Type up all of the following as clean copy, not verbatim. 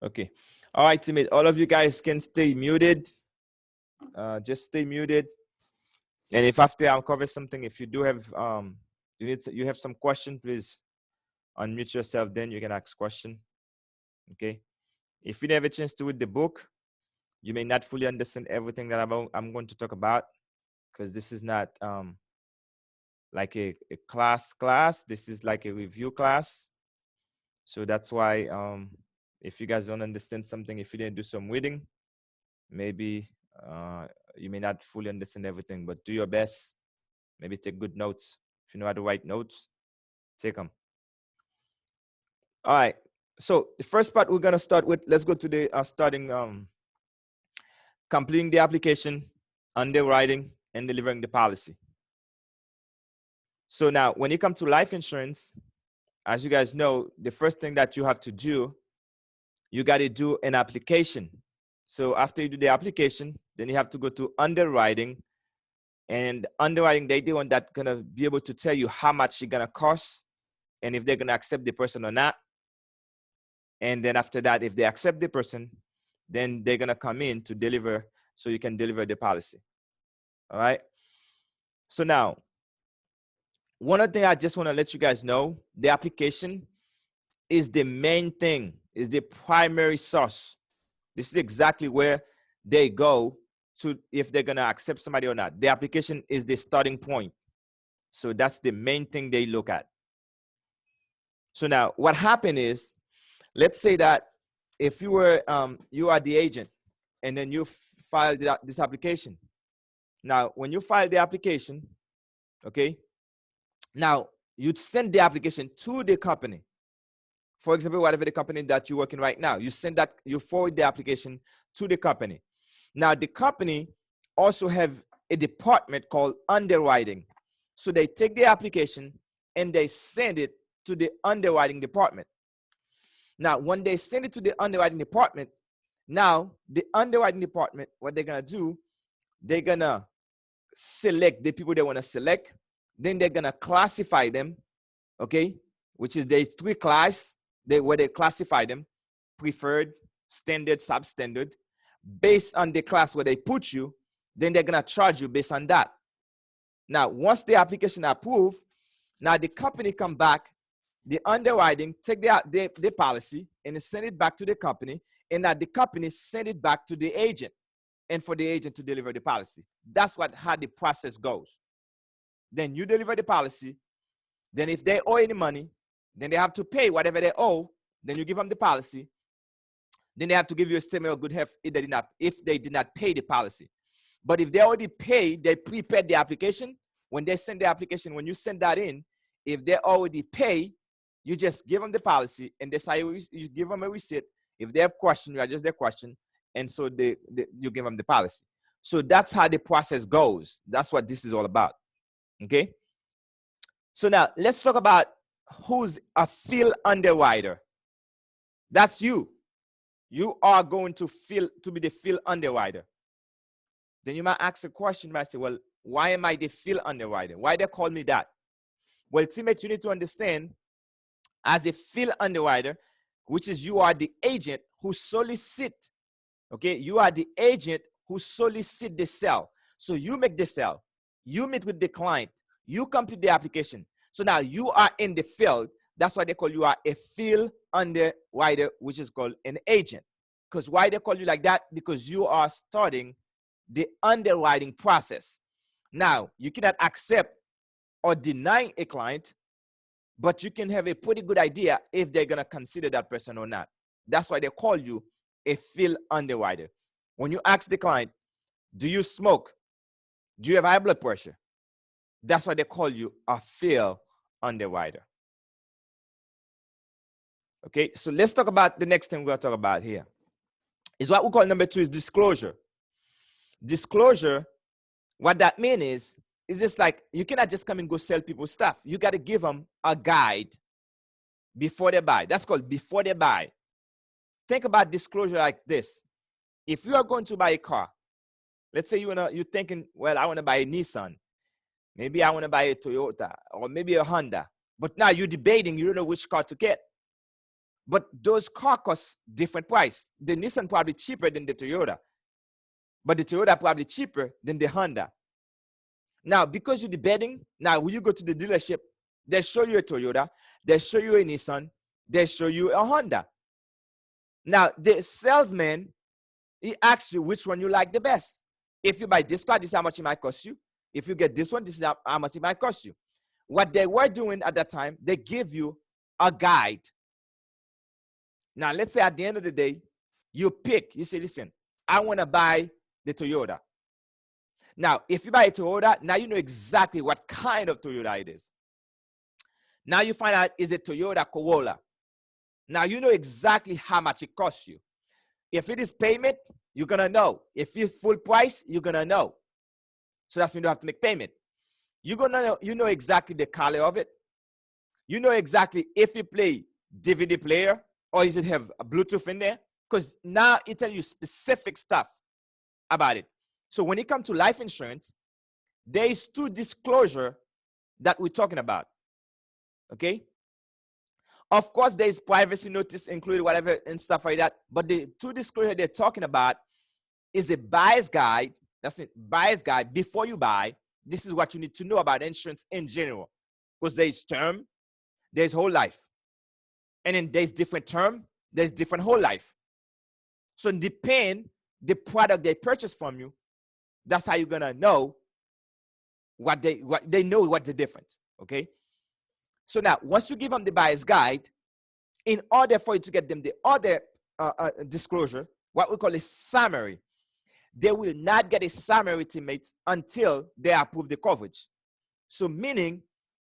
Okay. All right, teammate. All of you guys can stay muted. Just stay muted. And if after I cover something, if you do have you have some question, please unmute yourself. Then you can ask question. Okay. If you have a chance to read the book, you may not fully understand everything that I'm going to talk about, because this is not like a class. This is like a review class. So that's why if you guys don't understand something, if you didn't do some reading, maybe you may not fully understand everything, but do your best. Maybe take good notes. If you know how to write notes, take them. All right. So the first part we're going to start with, let's go to the starting completing the application, underwriting, and delivering the policy. So now when you come to life insurance, as you guys know, the first thing that you have to do, you got to do an application. So after you do the application, then you have to go to underwriting. And underwriting, they're the one that's going to be able to tell you how much it's going to cost and if they're going to accept the person or not. And then after that, if they accept the person, then they're going to come in to deliver, so you can deliver the policy. All right. So now, one other thing I just want to let you guys know, the application is the main thing, is the primary source. This is exactly where they go to if they're going to accept somebody or not. The application is the starting point. So that's the main thing they look at. So now what happened is, let's say that if you were, you are the agent and then you filed this application. Now, when you file the application, okay, now you'd send the application to the company. For example, whatever the company that you're working right now, you send that, you forward the application to the company. Now, the company also have a department called underwriting. So they take the application and they send it to the underwriting department. Now, when they send it to the underwriting department, now the underwriting department, what they're going to do, they're going to select the people they want to select. Then they're going to classify them, okay, which is there's 3 classes where they classify them: preferred, standard, substandard. Based on the class where they put you, then they're going to charge you based on that. Now, once the application approved, now the company come back, the underwriting take the policy and send it back to the company, and now the company send it back to the agent, and for the agent to deliver the policy. That's how the process goes. Then you deliver the policy. Then if they owe any money, then they have to pay whatever they owe. Then you give them the policy. Then they have to give you a statement of good health if they did not pay the policy. But if they already paid, they prepaid the application. When they send the application, when you send that in, if they already pay, you just give them the policy and they say you give them a receipt. If they have questions, you adjust their question, and so you give them the policy. So that's how the process goes. That's what this is all about. Okay. So now let's talk about who's a field underwriter. That's you. You are going to be the field underwriter. Then you might ask a question, you might say, well, why am I the field underwriter? Why they call me that? Well, teammates, you need to understand, as a field underwriter, which is you are the agent who solicit, okay? You are the agent who solicit the sale. So you make the sale. You meet with the client. You complete the application. So now you are in the field. That's why they call you a field underwriter, which is called an agent. Because why they call you like that? Because you are starting the underwriting process. Now, you cannot accept or deny a client, but you can have a pretty good idea if they're going to consider that person or not. That's why they call you a field underwriter. When you ask the client, do you smoke? Do you have high blood pressure? That's why they call you a field underwriter. Okay, so let's talk about the next thing we're going to talk about here. Is what we call number 2 is disclosure. Disclosure, what that means is just like you cannot just come and go sell people stuff. You got to give them a guide before they buy. That's called before they buy. Think about disclosure like this. If you are going to buy a car, let's say you're thinking, well, I want to buy a Nissan. Maybe I want to buy a Toyota or maybe a Honda. But now you're debating, you don't know which car to get. but those cars cost different price. The Nissan probably cheaper than the Toyota, but the Toyota probably cheaper than the Honda. Now, because you're debating, now when you go to the dealership, they show you a Toyota, they show you a Nissan, they show you a Honda. Now, the salesman, he asks you which one you like the best. If you buy this car, this is how much it might cost you. If you get this one, this is how much it might cost you. What they were doing at that time, they give you a guide. Now, let's say at the end of the day, you pick, you say, listen, I want to buy the Toyota. Now, if you buy a Toyota, now you know exactly what kind of Toyota it is. Now you find out, is it Toyota Corolla? Now you know exactly how much it costs you. If it is payment, you're going to know. If it's full price, you're going to know. So that's when you have to make payment. You're going to know, you know exactly the color of it. You know exactly if you play DVD player or does it have a Bluetooth in there? Because now it tells you specific stuff about it. So when it comes to life insurance, there is 2 disclosures that we're talking about. Okay? Of course, there is privacy notice included, whatever, and stuff like that. But the 2 disclosures they're talking about is a buyer's guide. That's it, buyer's guide before you buy. This is what you need to know about insurance in general. Because there is term, there's whole life. And then there's different term, there's different whole life. So depend the product they purchase from you, that's how you're gonna know what they know what's the difference. Okay. So now, once you give them the buyer's guide, in order for you to get them the other disclosure, what we call a summary, they will not get a summary estimate until they approve the coverage. So meaning,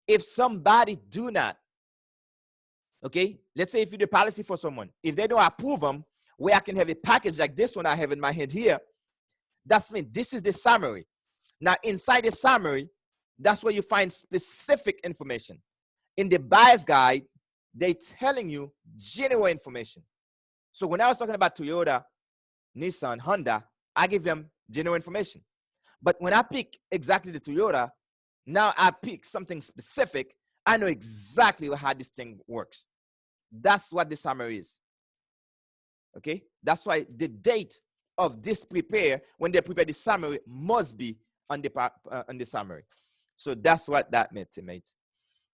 if somebody do not, okay, let's say if you do a policy for someone, if they don't approve them, where I can have a package like this one I have in my hand here, that's mean this is the summary. Now, inside the summary, that's where you find specific information. In the buyer's guide, they're telling you general information. So when I was talking about Toyota, Nissan, Honda, I give them general information. But when I pick exactly the Toyota, now I pick something specific, I know exactly how this thing works. That's what the summary is. Okay? That's why the date of this prepare, when they prepare the summary, must be on the summary. So that's what that means.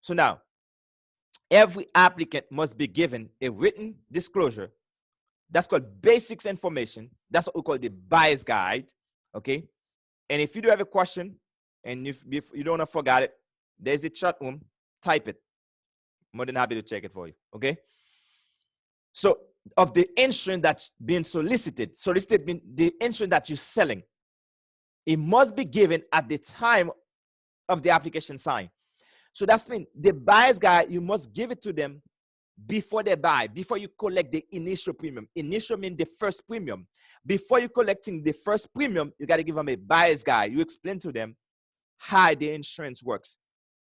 So now, every applicant must be given a written disclosure. That's called basics information. That's what we call the buyer's guide. Okay? And if you do have a question, and if you don't want to forget it, there's a chat room. Type it. More than happy to check it for you. Okay? So, of the insurance that's being solicited means the insurance that you're selling, it must be given at the time of the application sign. So that's mean the buyer's guide, you must give it to them before they buy, before you collect the initial premium. Initial means the first premium. Before you collecting the first premium, you got to give them a buyer's guide. You explain to them how the insurance works,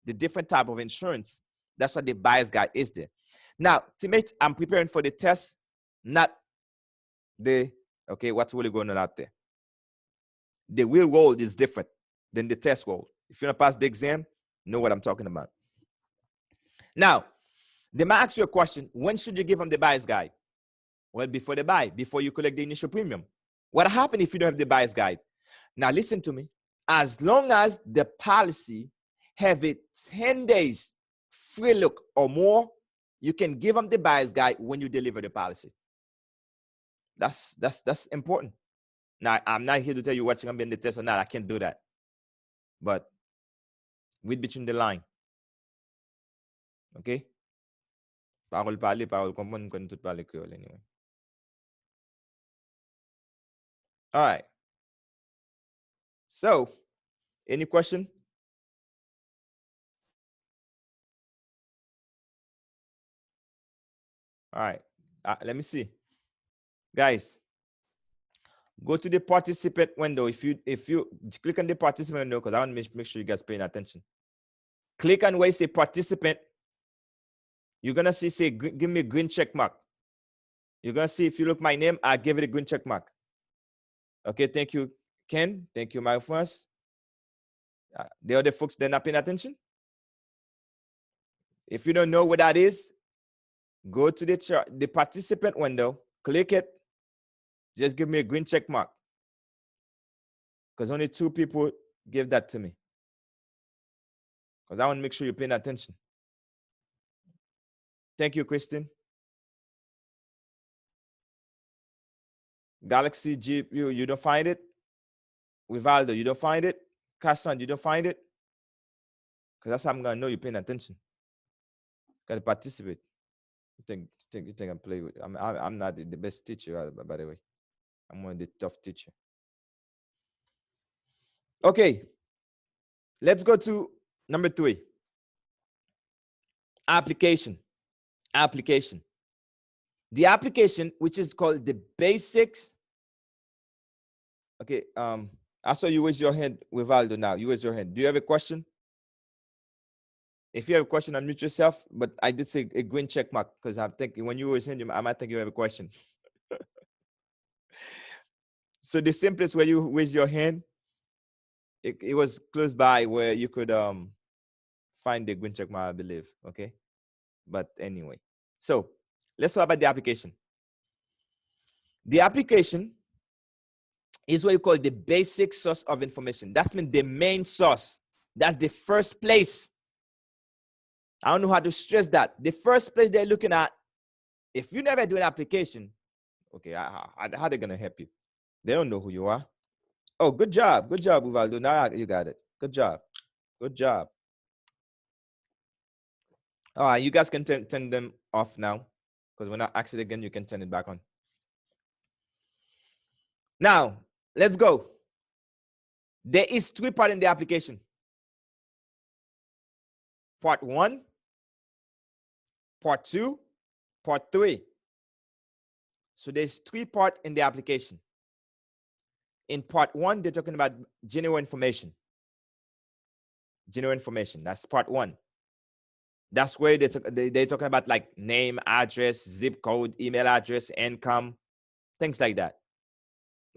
the different type of insurance. That's what the buyer's guide is there. Now, teammates, I'm preparing for the test, not the, okay, what's really going on out there. The real world is different than the test world. If you want to pass the exam, know what I'm talking about. Now, they might ask you a question, when should you give them the buyer's guide? Well, before they buy, before you collect the initial premium. What happens if you don't have the buyer's guide? Now, listen to me. As long as the policy have a 10 days free look or more, you can give them the buyer's guide when you deliver the policy. That's important. Now, I'm not here to tell you what you're going to be in the test or not. I can't do that. But read between the line. Okay? Parole parler, parole comprendre, nous connaissons tout parler créole anyway. All right. So, any question? All right. Let me see. Guys, go to the participant window. If you click on the participant window, because I want to make sure you guys paying attention. Click on where you say participant. You're going to see, say, give me a green check mark. You're going to see, if you look my name, I give it a green check mark. Okay, thank you, Ken. Thank you, my friends. The other folks, they're not paying attention. If you don't know what that is, Go to the participant window, click it. Just give me a green check mark. Because only 2 people give that to me. Because I want to make sure you're paying attention. Thank you, Kristen. Galaxy Jeep, you don't find it? Vivaldo, you don't find it? Cassan, you don't find it? Because that's how I'm going to know you're paying attention. Got to participate. You think I'm playing with? I'm not the best teacher, by the way. I'm one of the tough teacher. Okay. Let's go to number 3. Application. Application. The application, which is called the basics. Okay. I saw you raise your hand, Vivaldo. Now you raise your hand. Do you have a question? If you have a question, unmute yourself. But I did say a green check mark because I'm thinking when you raise your hand, I might think you have a question. So the simplest way you raise your hand, it was close by where you could find the green check mark, I believe. Okay. But anyway, so let's talk about the application. The application is what you call the basic source of information. That's mean the main source. That's the first place. I don't know how to stress that. The first place they're looking at, if you never do an application, okay, how are they going to help you? They don't know who you are. Oh, good job. Good job, Uvaldo. Now you got it. Good job. Good job. All right, you guys can turn them off now because when I ask it again, you can turn it back on. Now, let's go. There is 3 parts in the application. Part 1, part 2, part 3. So there's 3 parts in the application. In part 1, they're talking about general information. General information, that's part 1. That's where they're talking about like name, address, zip code, email address, income, things like that.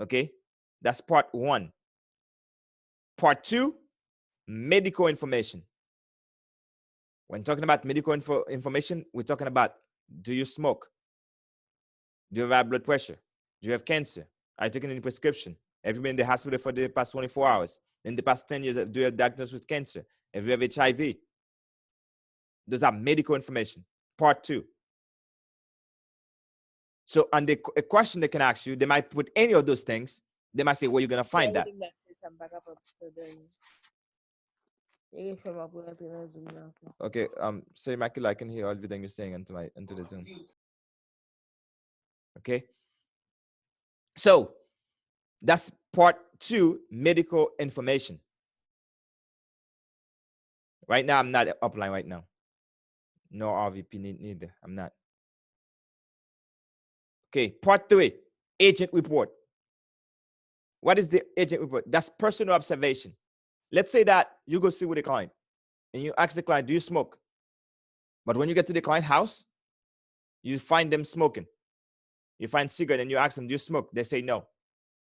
Okay, that's part 1. Part 2, medical information. When talking about medical information, we're talking about, do you smoke? Do you have high blood pressure? Do you have cancer? Are you taking any prescription? Have you been in the hospital for the past 24 hours? In the past 10 years, do you have diagnosed with cancer? Have you have HIV? Those are medical information. Part 2. So on a question they can ask you, they might put any of those things. They might say, where are you going to find that? Okay, say Michael, I can hear everything you're saying into the Zoom. Okay. So that's part 2, medical information. Right now, I'm not upline right now. No RVP neither. I'm not. Okay, part 3, agent report. What is the agent report? That's personal observation. Let's say that you go sit with a client and you ask the client, do you smoke? But when you get to the client house, you find them smoking. You find cigarette and you ask them, do you smoke? They say no.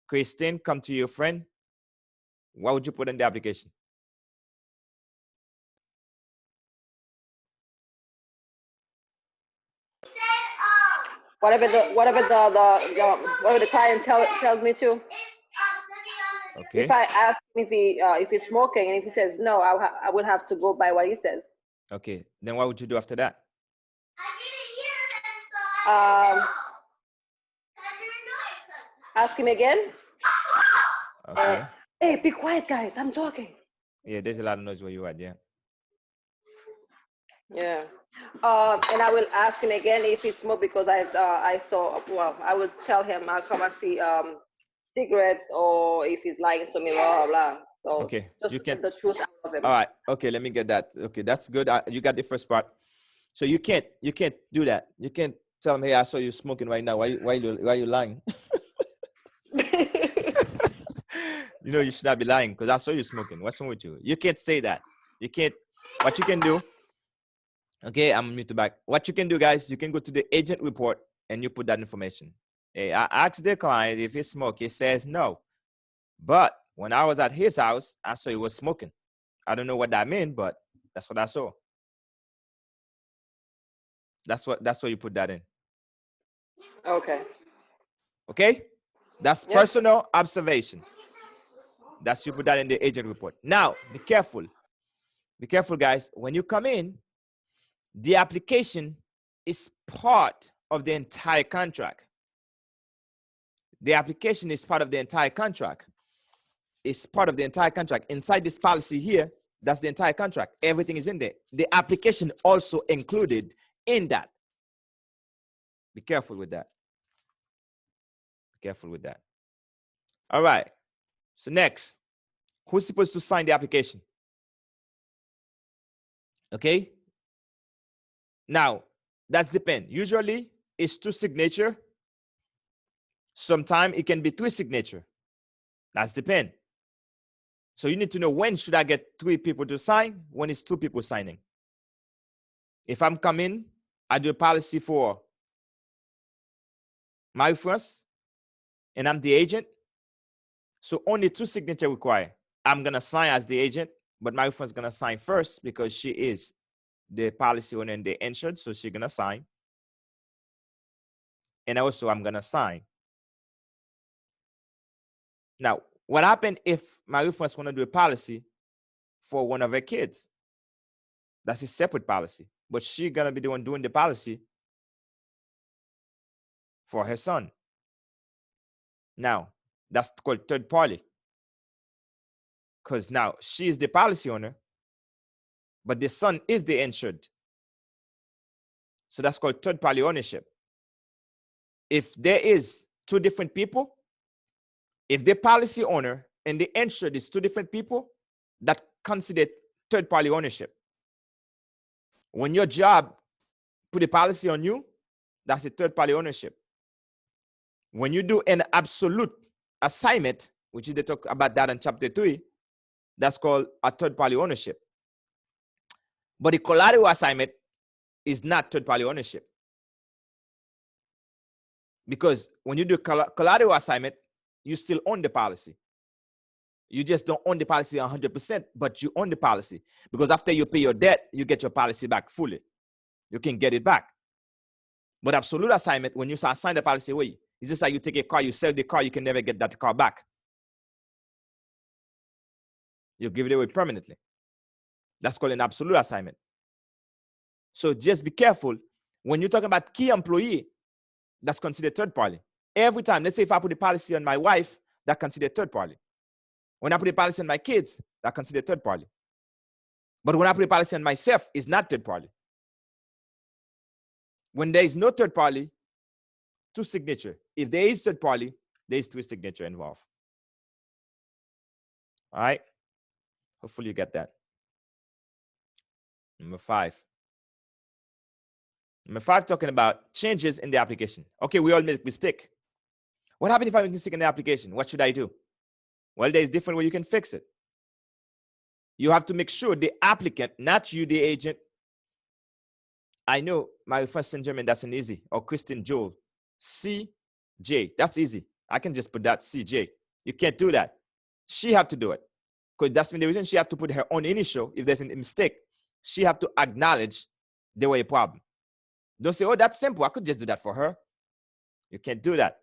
Christine, come to your friend. What would you put in the application? Whatever the client tells me to. Okay. If I ask him if he's smoking and if he says no, I will have to go by what he says. Okay. Then what would you do after that? Ask him again. Okay. Hey, be quiet, guys. I'm talking. Yeah, there's a lot of noise where you are. Yeah. Yeah. And I will ask him again if he smoked because I saw. Well, I will tell him I'll come and see cigarettes or if he's lying to me, blah blah blah. So okay. just You to can get the truth out of him. All right. Okay. Let me get that. Okay, that's good. You got the first part. So you can't do that. You can't tell him, hey, I saw you smoking right now. Why you lying? You know you should not be lying because I saw you smoking. What's wrong with you? You can't say that. You can't. What you can do, okay, I'm mute back. What you can do, guys, you can go to the agent report and you put that information. Hey, I asked the client if he smoked. He says no. But when I was at his house, I saw he was smoking. I don't know what that means, but that's what I saw. That's what you put that in. Okay. Okay? That's Yep. personal observation. That's you put that in the agent report. Now, be careful. Be careful, guys. When you come in, the application is part of the entire contract. The application is part of the entire contract. It's part of the entire contract. Inside this policy here, that's the entire contract. Everything is in there. The application also included in that. Be careful with that. Be careful with that. All right. So next, who's supposed to sign the application? Okay. Now, that's depend. Usually, it's 2 signature. Sometimes it can be 3 signature. That's depend. So you need to know when should I get 3 people to sign, when it's 2 people signing. If I'm coming, I do a policy for my first, and I'm the agent. So only 2 signature required. I'm gonna sign as the agent, but my friend's gonna sign first because she is the policy owner and the insured, so she's gonna sign. And also I'm gonna sign. Now, what happened if my reference want to do a policy for one of her kids? That's a separate policy, but she's gonna be the one doing the policy for her son. Now, that's called third party. Because now she is the policy owner, but the son is the insured. So that's called third party ownership. If there is 2 different people, if the policy owner and the insured is 2 different people, that considered third party ownership. When your job put a policy on you, that's a third party ownership. When you do an absolute assignment, which is they talk about that in chapter 3, that's called a third party ownership. But the collateral assignment is not third party ownership. Because when you do collateral assignment, you still own the policy. You just don't own the policy 100%, but you own the policy. Because after you pay your debt, you get your policy back fully. You can get it back. But absolute assignment, when you assign the policy away, it's just like you take a car, you sell the car, you can never get that car back. You give it away permanently. That's called an absolute assignment. So just be careful. When you're talking about key employee, that's considered third party. Every time, let's say if I put a policy on my wife, that's considered third party. When I put a policy on my kids, that's considered third party. But when I put a policy on myself, it's not third party. When there is no third party, 2 signature. If there is third party, there is 3 signature involved. All right. Hopefully you get that. Number 5. Number 5, talking about changes in the application. Okay, we all make mistake. What happens if I make a mistake in the application? What should I do? Well, there's different way you can fix it. You have to make sure the applicant, not you, the agent. I know my first St. Germain, that's an easy. Or Christine Joel. CJ, that's easy. I can just put that CJ. You can't do that. She have to do it. Because that's the reason she have to put her own initial. If there's a mistake, she have to acknowledge there was a problem. Don't say, oh, that's simple. I could just do that for her. You can't do that.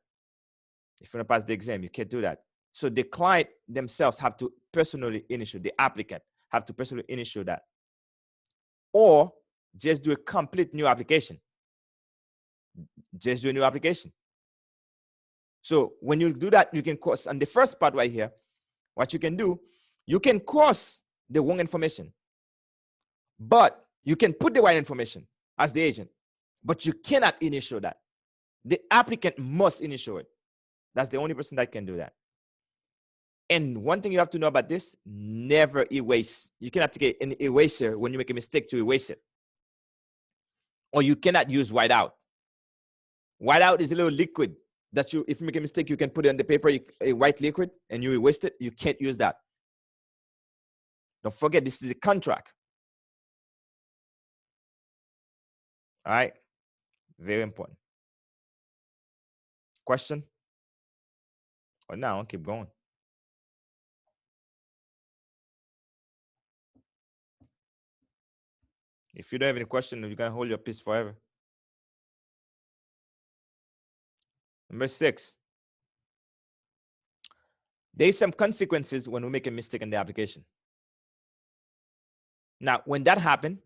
If you don't pass the exam, you can't do that. So the client themselves have to personally initial, the applicant have to personally initial that. Or just do a complete new application. Just do a new application. So when you do that, you can cross, on the first part right here, what you can do, you can cross the wrong information. But you can put the right information as the agent, but you cannot initial that. The applicant must initial it. That's the only person that can do that. And one thing you have to know about this, never erase. You cannot take an eraser when you make a mistake to erase it. Or you cannot use whiteout. Whiteout is a little liquid that you, if you make a mistake, you can put it on the paper, a white liquid, and you erase it. You can't use that. Don't forget, this is a contract. All right? Very important. Question? Or no, I'll keep going. If you don't have any question, you're going to hold your peace forever. Number 6, there's some consequences when we make a mistake in the application. Now, when that happens,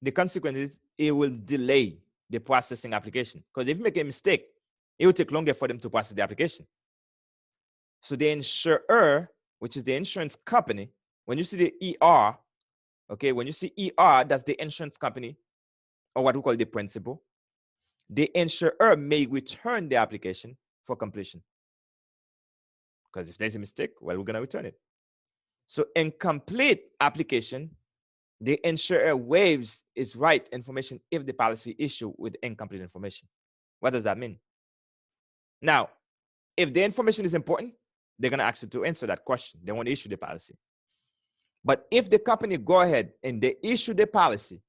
the consequence is it will delay the processing application. Because if you make a mistake, it will take longer for them to process the application. So the insurer, which is the insurance company, when you see the ER, okay, when you see ER, that's the insurance company, or what we call the principal. The insurer may return the application for completion. Because if there's a mistake, well, we're going to return it. So incomplete application, the insurer waives its right information if the policy issue with incomplete information. What does that mean? Now, if the information is important, they're going to ask you to answer that question. They won't issue the policy. But if the company go ahead and they issue the policy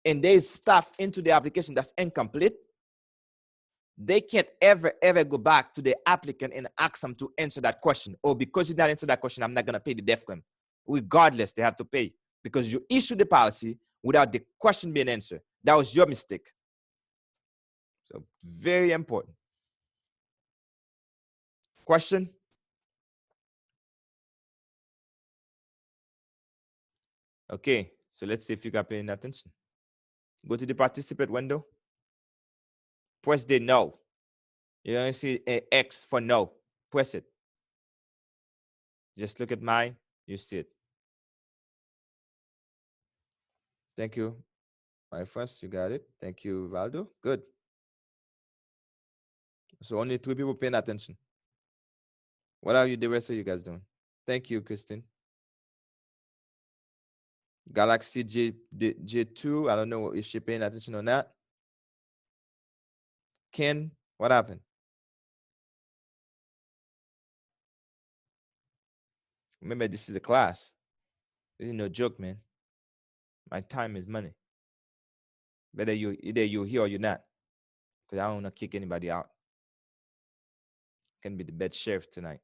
and they stuff into the application that's incomplete, they can't ever go back to the applicant and ask them to answer that question. Or because you did not answer that question, I'm not going to pay the death claim. Regardless, they have to pay because you issued the policy without the question being answered. That was your mistake. So very important. Question? Okay, so let's see if you got paying attention. Go to the participant window. Press the no. You're going to see an X for no. Press it. Just look at mine. You see it. Thank you. My first, you got it. Thank you, Valdo. Good. So only 2 people paying attention. What are you, the rest of you guys doing? Thank you, Christine. Galaxy J2. I don't know if she paying attention or not. Ken, what happened? Remember, this is a class. This is no joke, man. My time is money. Either you're here or you're not. Because I don't want to kick anybody out. Can be the bed sheriff tonight.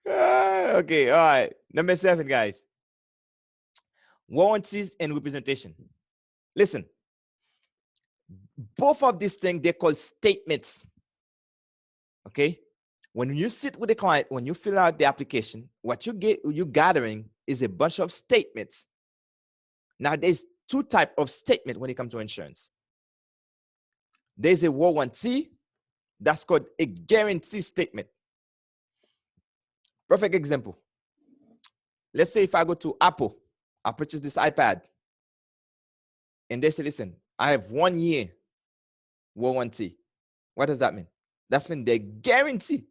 Okay, all right. Number 7, guys. Warranties and representation. Listen, both of these things, they're called statements. Okay? When you sit with the client, when you fill out the application, what you're gathering is a bunch of statements. Now, there's 2 types of statement when it comes to insurance. There's a warranty, that's called a guarantee statement. Perfect example. Let's say if I go to Apple, I purchase this iPad, and they say, listen, I have 1 year warranty. What does that mean? That means they guarantee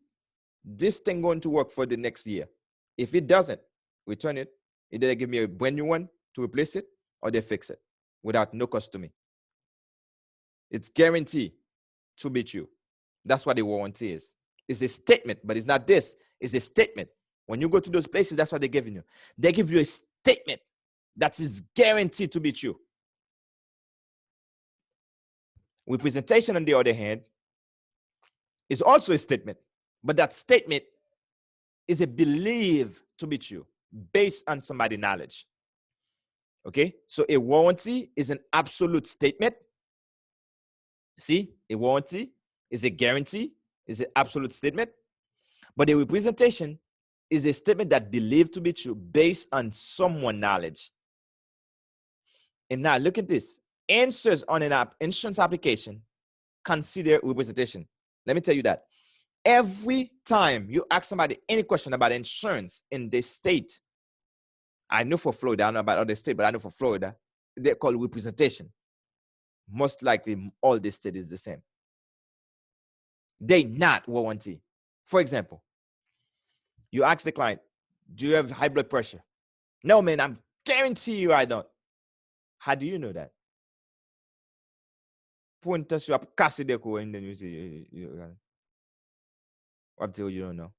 this thing going to work for the next year. If it doesn't, return it. Either they give me a brand new one to replace it, or they fix it without no cost to me. It's guaranteed to beat you. That's what the warranty is. It's a statement, but it's not this. It's a statement. When you go to those places, that's what they're giving you. They give you a statement that is guaranteed to beat you. Representation, on the other hand, is also a statement, but that statement is a belief to beat you based on somebody's knowledge. Okay, so a warranty is an absolute statement. See, a warranty is a guarantee, is an absolute statement, but a representation is a statement that believed to be true based on someone's knowledge. And now look at this. Answers on an insurance application consider representation. Let me tell you that. Every time you ask somebody any question about insurance in the state, I know for Florida, I don't know about other states, but I know for Florida, they're called representation. Most likely, all the state is the same. They not warranty. For example, you ask the client, do you have high blood pressure? No, man, I guarantee you I don't. How do you know that? Point us up, and then you say, what do you don't know?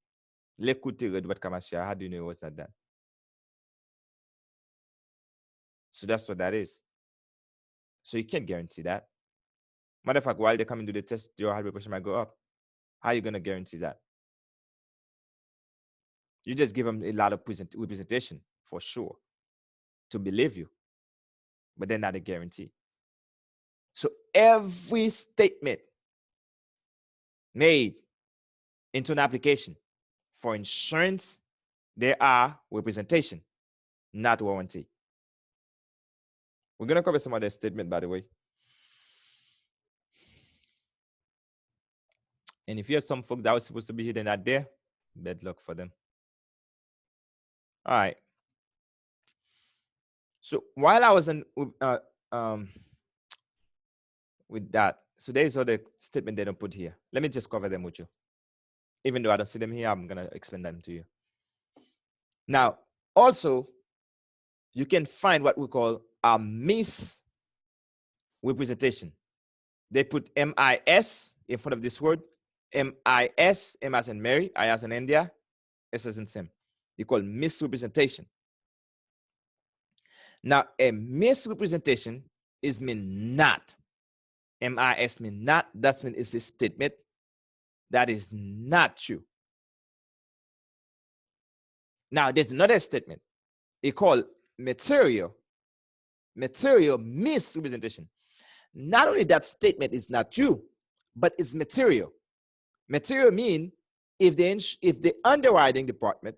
How do you know it was not that? So that's what that is. So you can't guarantee that. Matter of fact, while they come and do the test, your high blood pressure might go up. How are you going to guarantee that? You just give them a lot of representation for sure to believe you. but they're not a guarantee. So every statement made into an application for insurance, they are representation, not warranty. We're going to cover some other statement, by the way. And if you have some folks that were supposed to be here, they're not there, bad luck for them. All right. So while I was with that, so there's other statement they don't put here. Let me just cover them with you. Even though I don't see them here, I'm going to explain them to you. Now, also, you can find what we call a misrepresentation. They put MIS in front of this word. MIS, M as in Mary, I as in India, S as in Sam. You call misrepresentation. Now, a misrepresentation is mean not. MIS mean not. That means it's a statement that is not true. Now, there's another statement. It's called material misrepresentation. Not only that statement is not true, but it's material. Material mean if the underwriting department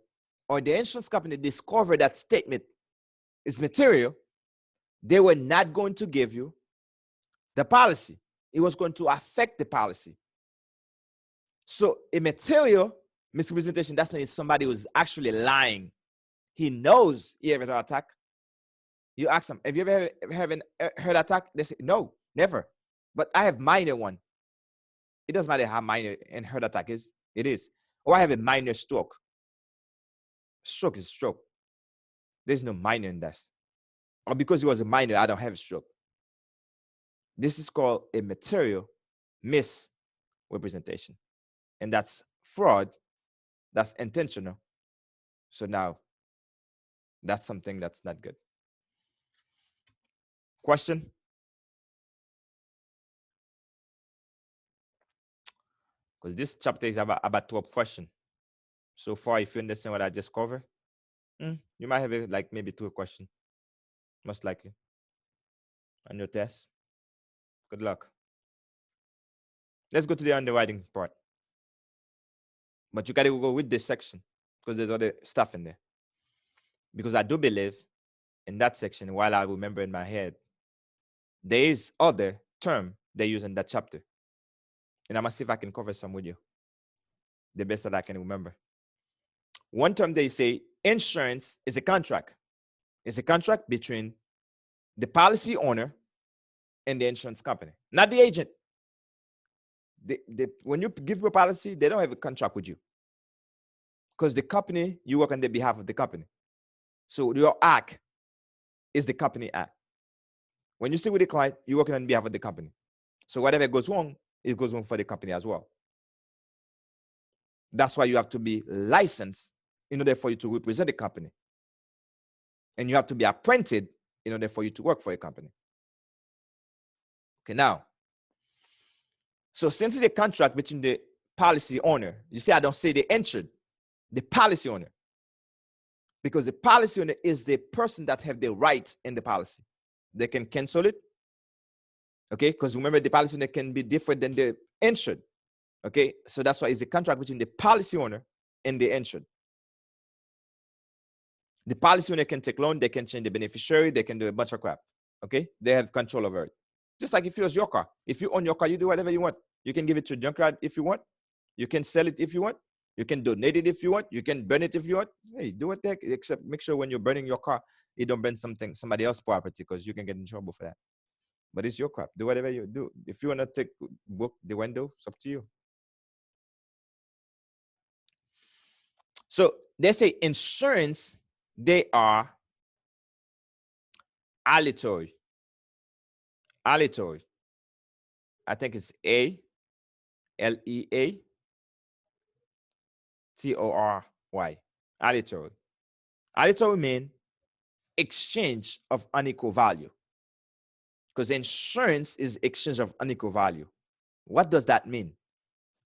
or the insurance company discover that statement is material, they were not going to give you the policy. It was going to affect the policy. So a material misrepresentation, that's when somebody was actually lying. He knows he had an attack. You ask them, have you ever have a heart attack? They say, no, never. But I have minor one. It doesn't matter how minor a heart attack is. It is. Or I have a minor stroke. Stroke is stroke. There's no minor in that. Or because it was a minor, I don't have a stroke. This is called a material misrepresentation. And that's fraud. That's intentional. So now, that's something that's not good. Question? Because this chapter is about 12 questions. So far, if you understand what I just covered, you might have like maybe 2 questions, most likely, on your test. Good luck. Let's go to the underwriting part. But you got to go with this section because there's other stuff in there. Because I do believe in that section, while I remember in my head, there is other term they use in that chapter. And I'm going to see if I can cover some with you. The best that I can remember. One term they say, insurance is a contract. It's a contract between the policy owner and the insurance company, not the agent. When you give your policy, they don't have a contract with you. Because the company, you work on the behalf of the company. So your act is the company act. When you stay with the client, you're working on behalf of the company. So whatever goes wrong, it goes wrong for the company as well. That's why you have to be licensed in order for you to represent the company. And you have to be appointed in order for you to work for a company. Okay, now, so since it's a contract between the policy owner, you see, I don't say the insured, the policy owner. Because the policy owner is the person that have the right in the policy. They can cancel it. Okay, because remember, the policy owner can be different than the insured. Okay, so that's why it's a contract between the policy owner and the insured. The policy owner can take loan, they can change the beneficiary, they can do a bunch of crap. Okay, they have control over it. Just like if it was your car. If you own your car, you do whatever you want. You can give it to a junkyard if you want. You can sell it if you want. You can donate it if you want. You can burn it if you want. Hey, do what the heck, except make sure when you're burning your car, you don't burn somebody else's property because you can get in trouble for that. But it's your crap. Do whatever you do. If you want to book the window, it's up to you. So they say insurance, they are aleatory. Aleatory. I think it's A-L-E-A-T-O-R-Y. Aleatory. Aleatory means exchange of unequal value. Because insurance is exchange of unequal value. What does that mean?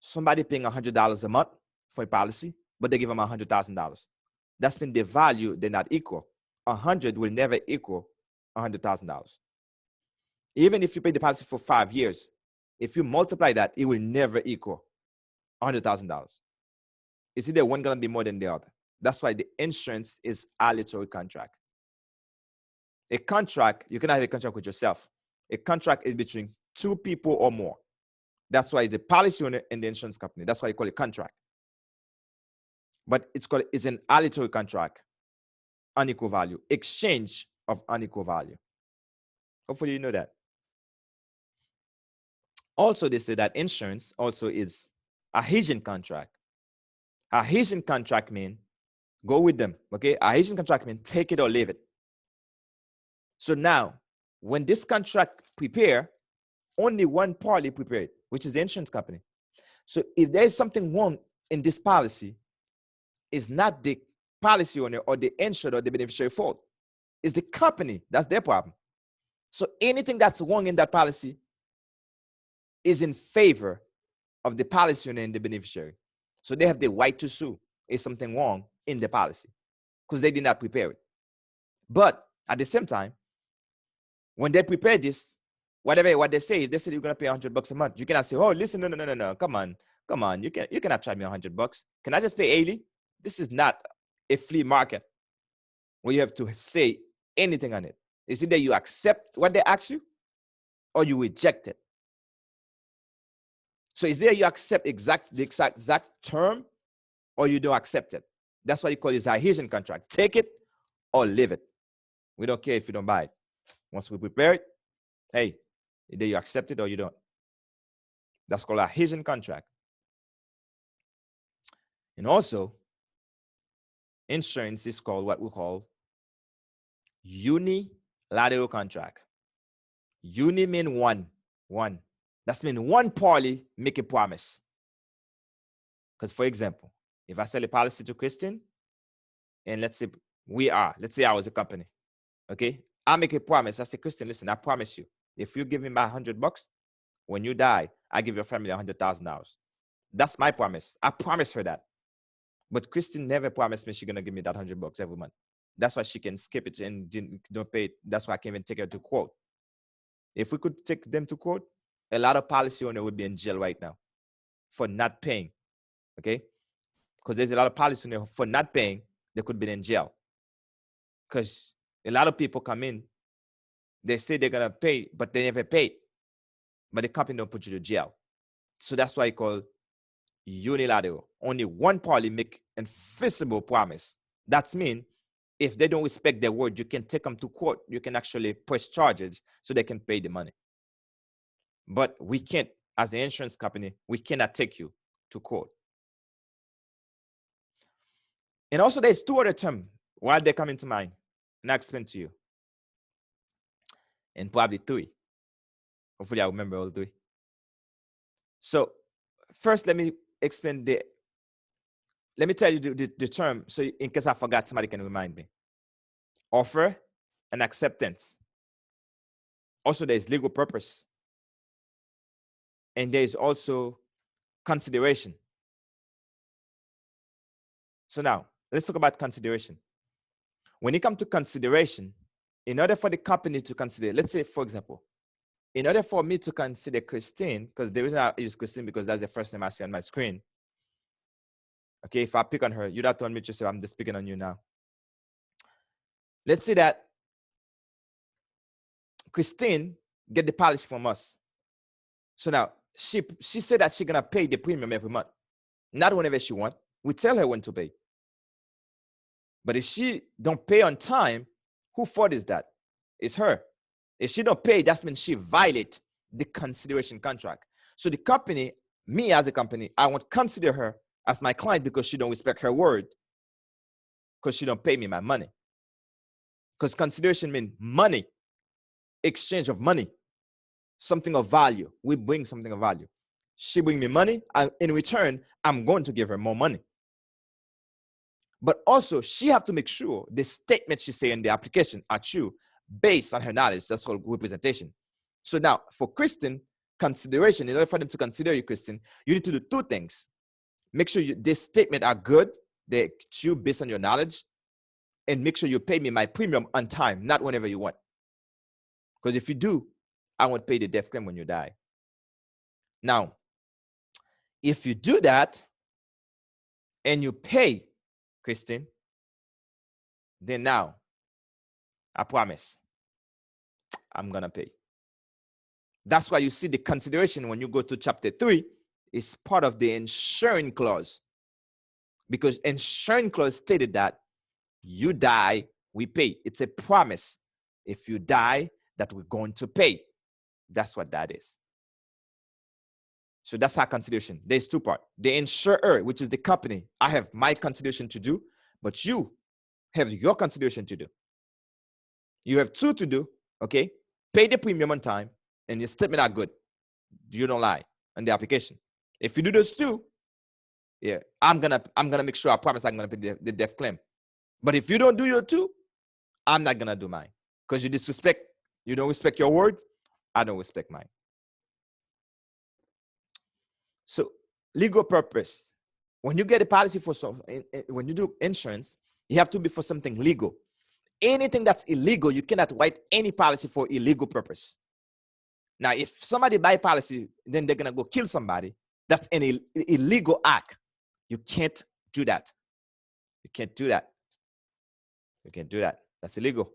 Somebody paying $100 a month for a policy, but they give them $100,000. That's mean the value, they're not equal. 100 will never equal $100,000. Even if you pay the policy for 5 years, if you multiply that, it will never equal $100,000. It's either one going to be more than the other. That's why the insurance is aleatory contract. A contract, you cannot have a contract with yourself. A contract is between two people or more. That's why it's the policy owner and the insurance company. That's why you call it contract. But it's an aleatory contract, unequal value, exchange of unequal value. Hopefully you know that. Also, they say that insurance also is a adhesion contract. A adhesion contract means go with them, okay? A adhesion contract means take it or leave it. So now, when this contract prepare, only one party prepared, which is the insurance company. So if there is something wrong in this policy, it's not the policy owner or the insured or the beneficiary fault. It's the company. That's their problem. So anything that's wrong in that policy is in favor of the policy owner and the beneficiary. So they have the right to sue if something wrong in the policy because they did not prepare it. But at the same time, when they prepare this, what they say, if they say you're going to pay $100 a month, you cannot say, oh, listen, no, come on, you cannot charge me $100. Can I just pay 80? This is not a flea market where you have to say anything on it. It's either you accept what they ask you or you reject it. So it's either you accept the exact term or you don't accept it. That's why you call it a adhesion contract. Take it or leave it. We don't care if you don't buy it. Once we prepare it, hey, either you accept it or you don't. That's called a adhesion contract. And also, insurance is called what we call unilateral contract. Uni mean one. That's mean one party make a promise. Because for example, if I sell a policy to Kristen, and let's say I was a company, okay? I make a promise. I say, Kristen, listen, I promise you, if you give me my $100, when you die, I give your family $100,000. That's my promise. I promise her that. But Kristen never promised me she's gonna give me that $100 every month. That's why she can skip it and don't pay it. That's why I can't even take her to court. If we could take them to court, a lot of policy owners would be in jail right now for not paying. Okay? Because there's a lot of policy owners for not paying, they could be in jail. Because a lot of people come in, they say they're gonna pay, but they never pay. But the company don't put you to jail. So that's why I call unilateral. Only one party make enforceable promise. That means if they don't respect their word, you can take them to court. You can actually press charges so they can pay the money. But we can't, as an insurance company, we cannot take you to court. And also there's two other terms while they come into mind, and I'll explain to you. And probably three. Hopefully I remember all three. So first, let me tell you the term, so in case I forgot, somebody can remind me. Offer and acceptance. Also, there's legal purpose. And there's also consideration. So now, let's talk about consideration. When it comes to consideration, in order for the company to consider, let's say, for example, in order for me to consider Christine, because the reason I use Christine because that's the first name I see on my screen. Okay, if I pick on her, you don't have to unmute yourself. I'm just picking on you now. Let's say that Christine get the policy from us. So now she said that she's gonna pay the premium every month, not whenever she wants. We tell her when to pay. But if she don't pay on time, whose fault is that? It's her. If she don't pay, that means she violated the consideration contract. So the company, me as a company, I won't consider her as my client because she don't respect her word, because she don't pay me my money. Because consideration means money, exchange of money, something of value. We bring something of value. She bring me money, and in return, I'm going to give her more money. But also, she have to make sure the statements she say in the application are true based on her knowledge. That's called representation. So now, for Kristen, consideration, in order for them to consider you, Kristen, you need to do two things. Make sure this statement are good, they're true based on your knowledge, and make sure you pay me my premium on time, not whenever you want. Because if you do, I won't pay the death claim when you die. Now, if you do that and you pay, Christine, then now, I promise, I'm going to pay. That's why you see the consideration when you go to chapter 3 is part of the insurance clause. Because insurance clause stated that you die, we pay. It's a promise. If you die, that we're going to pay. That's what that is. So that's our consideration. There's two parts. The insurer, which is the company, I have my consideration to do, but you have your consideration to do. You have two to do, okay? Pay the premium on time, and your statement are good. You don't lie on the application. If you do those two, yeah, I'm gonna make sure, I promise I'm gonna pay the death claim. But if you don't do your two, I'm not gonna do mine. Because you disrespect, you don't respect your word, I don't respect mine. So legal purpose. When you get a policy for when you do insurance, you have to be for something legal. Anything that's illegal, you cannot write any policy for illegal purpose. Now, if somebody buy a policy, then they're gonna go kill somebody. That's an illegal act. You can't do that. You can't do that. You can't do that. That's illegal.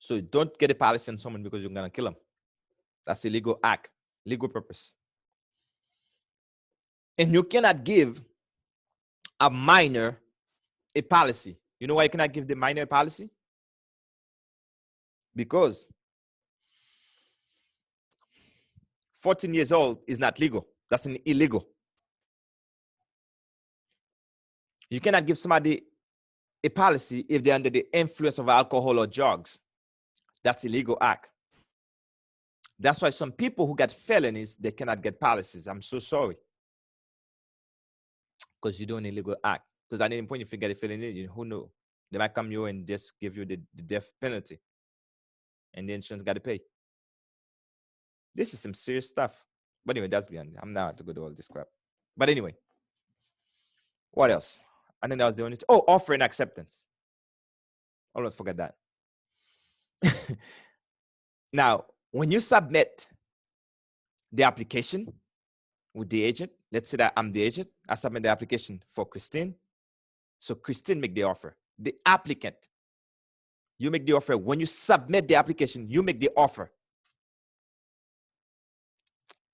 So don't get a policy on someone because you're gonna kill them. That's illegal act, legal purpose. And you cannot give a minor a policy. You know why you cannot give the minor a policy? Because 14 years old is not legal. That's an illegal. You cannot give somebody a policy if they're under the influence of alcohol or drugs. That's illegal act. That's why some people who get felonies, they cannot get policies. I'm so sorry. Because you do an illegal act. Because at any point, if you get a felony, who knows? They might come you and just give you the death penalty. And the insurance got to pay. This is some serious stuff. But anyway, that's beyond. I'm not to go to all this crap. But anyway, what else? And then that was the only. Oh, offer and acceptance. Oh, don't forget that. Now, when you submit the application with the agent, let's say that I'm the agent, I submit the application for Christine. So Christine make the offer. The applicant, you make the offer. When you submit the application, you make the offer.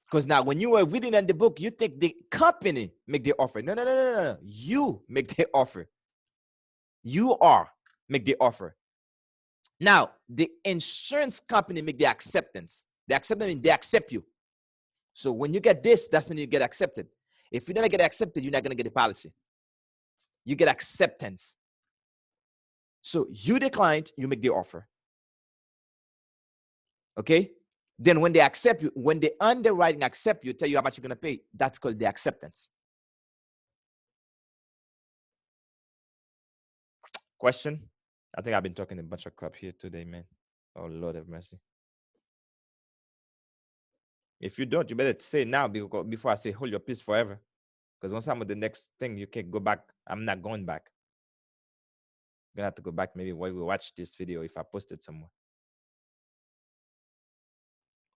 Because now when you were reading in the book, you think the company make the offer. No. You make the offer. You make the offer. Now, the insurance company make the acceptance. The acceptance means they accept you. So when you get this, that's when you get accepted. If you never get accepted, you're not going to get a policy. You get acceptance. So you, the client, you make the offer. Okay? Then when they accept you, when the underwriting accept you, tell you how much you're going to pay, that's called the acceptance. Question? I think I've been talking a bunch of crap here today, man. Oh, Lord have mercy. If you don't, you better say it now before I say hold your peace forever. Because once I'm with the next thing, you can't go back. I'm not going back. I'm going to have to go back maybe while we watch this video if I post it somewhere.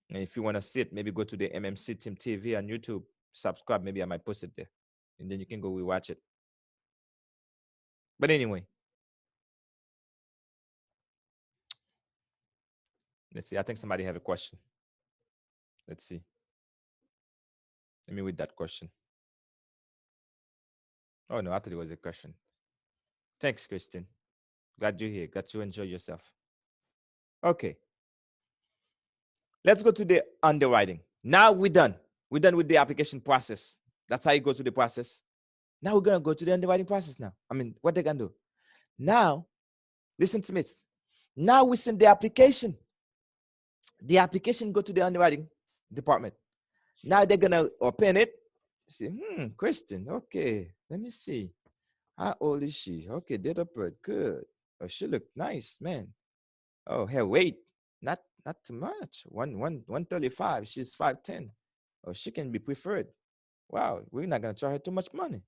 And if you want to see it, maybe go to the MMC Team TV on YouTube. Subscribe. Maybe I might post it there. And then you can go rewatch it. But anyway. Let's see. I think somebody have a question. Let's see. Let me read that question. Oh, no, I thought it was a question. Thanks, Christine. Glad you're here. Glad you enjoy yourself. Okay. Let's go to the underwriting. Now we're done. We're done with the application process. That's how you go through the process. Now we're going to go to the underwriting process now. I mean, what they're going to do. Now, listen to me. Now we send the application. The application go to the underwriting department. Now they're going to open it. See, Kristen, okay. Let me see. How old is she? Okay, date of birth, good. Oh, she look nice, man. Oh, her weight, not too much. 135. She's 5'10". Oh, she can be preferred. Wow, we're not gonna charge her too much money.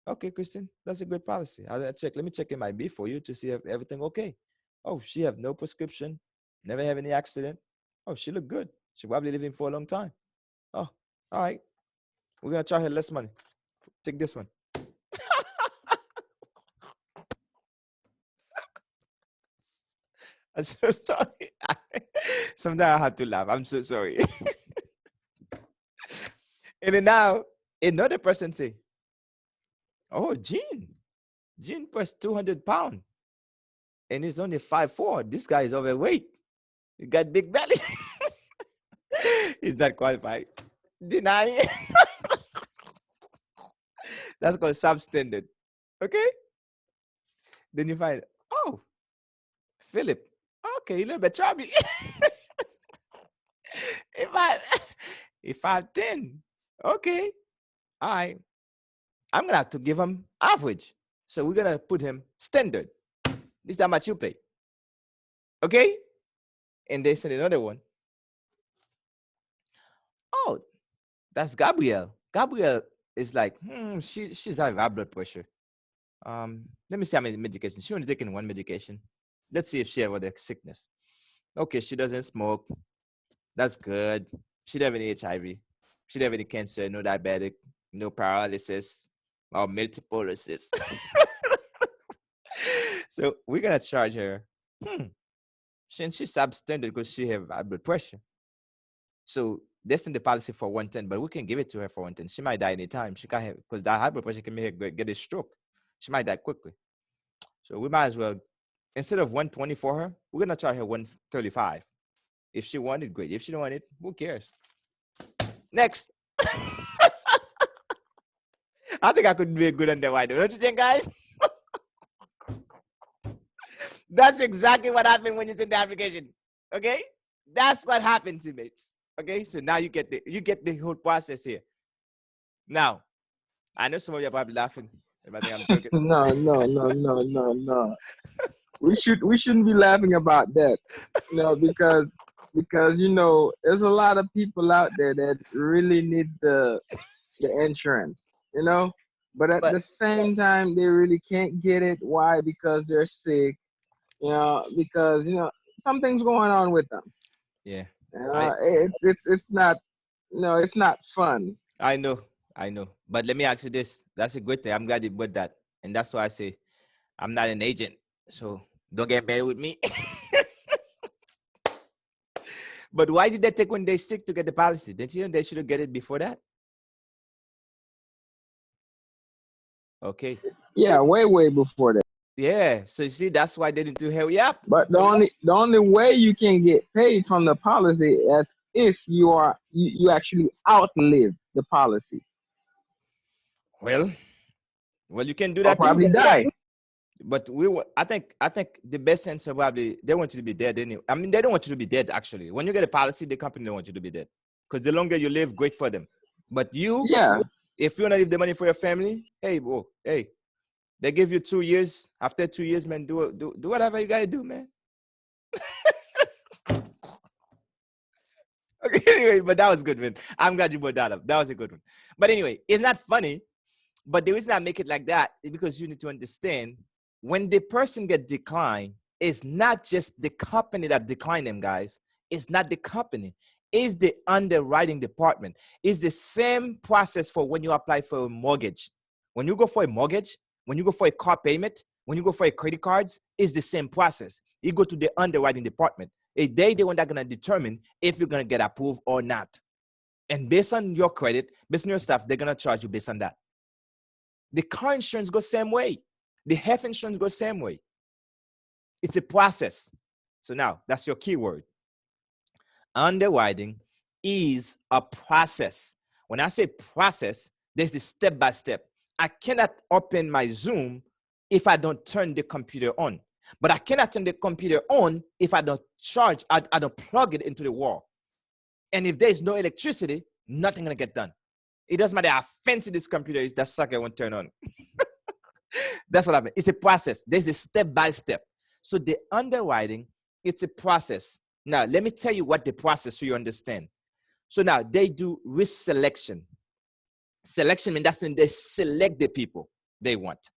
Okay, Christine, that's a good policy. I'll check. Let me check MIB for you to see if everything okay. Oh, she have no prescription, never have any accident. Oh, she look good. She probably living for a long time. Oh, all right. We're gonna charge her less money. Take this one. I'm so sorry. Sometimes I have to laugh. I'm so sorry. And then now another person say, "Oh, Gene pressed 200 pounds and he's only 5'4". This guy is overweight. He got big belly." He's not qualified. Deny. That's called substandard. Okay. Then you find, oh, Philip. Okay, a little bit chubby. If 5'10". Okay. All right. I'm gonna have to give him average. So we're gonna put him standard. This is how much you pay. Okay? And they send another one. Oh, that's Gabrielle. Gabrielle is like, she's having high blood pressure. Let me see how many medications. She only taking one medication. Let's see if she have other sickness. Okay, she doesn't smoke. That's good. She don't have any HIV. She don't have any cancer, no diabetic, no paralysis, or multiple sclerosis. So we're gonna charge her. Since she's substandard because she have high blood pressure. So that's in the policy for 110, but we can give it to her for 110. She might die anytime. She can't have, because that high blood pressure can make her get a stroke. She might die quickly. So we might as well, instead of 120 for her, we're gonna charge her 135. If she wanted, great. If she don't want it, who cares? Next. I think I could be a good underwriter. Don't you think, guys? That's exactly what happened when you send the application. Okay? That's what happened, teammates. Okay? So now you get the whole process here. Now, I know some of you are probably laughing. I think I'm joking. No. We shouldn't be laughing about that. Because there's a lot of people out there that really need the insurance, but at the same time they really can't get it. Why? Because they're sick, because something's going on with them. Yeah. It's not, it's not fun. I know. But let me ask you this. That's a good thing. I'm glad you put that. And that's why I say I'm not an agent. So don't get mad with me. But why did they take when they're sick to get the policy? Didn't you know they should have get it before that? Okay. Yeah, way before that. Yeah. So you see, that's why they didn't do hurry up. But the only way you can get paid from the policy is if you actually outlive the policy. Well, you can do that or probably too. Die. But I think the best answer probably they want you to be dead. I mean, they don't want you to be dead actually. When you get a policy, the company don't want you to be dead because the longer you live, great for them. But if you want to leave the money for your family, hey, they give you 2 years. After 2 years, man, do whatever you gotta do, man. Okay, anyway, but that was good, man. I'm glad you brought that up. That was a good one. But anyway, it's not funny. But the reason I make it like that is because you need to understand when the person get declined, it's not just the company that declined them, guys. It's not the company. It's the underwriting department. It's the same process for when you apply for a mortgage. When you go for a mortgage, when you go for a car payment, when you go for a credit cards, it's the same process. You go to the underwriting department. They the one that gonna determine if you're gonna get approved or not. And based on your credit, based on your stuff, they're gonna charge you based on that. The car insurance goes same way. The health insurance goes same way. It's a process. So now that's your keyword. Underwriting is a process. When I say process, there's the step by step. I cannot open my Zoom if I don't turn the computer on. But I cannot turn the computer on if I don't charge, I don't plug it into the wall. And if there's no electricity, nothing gonna get done. It doesn't matter how fancy this computer is, that sucker won't turn on. That's what happened. It's a process. There's a step by step. So the underwriting, it's a process. Now, let me tell you what the process so you understand. So now they do risk selection. Selection means that's when they select the people. they want.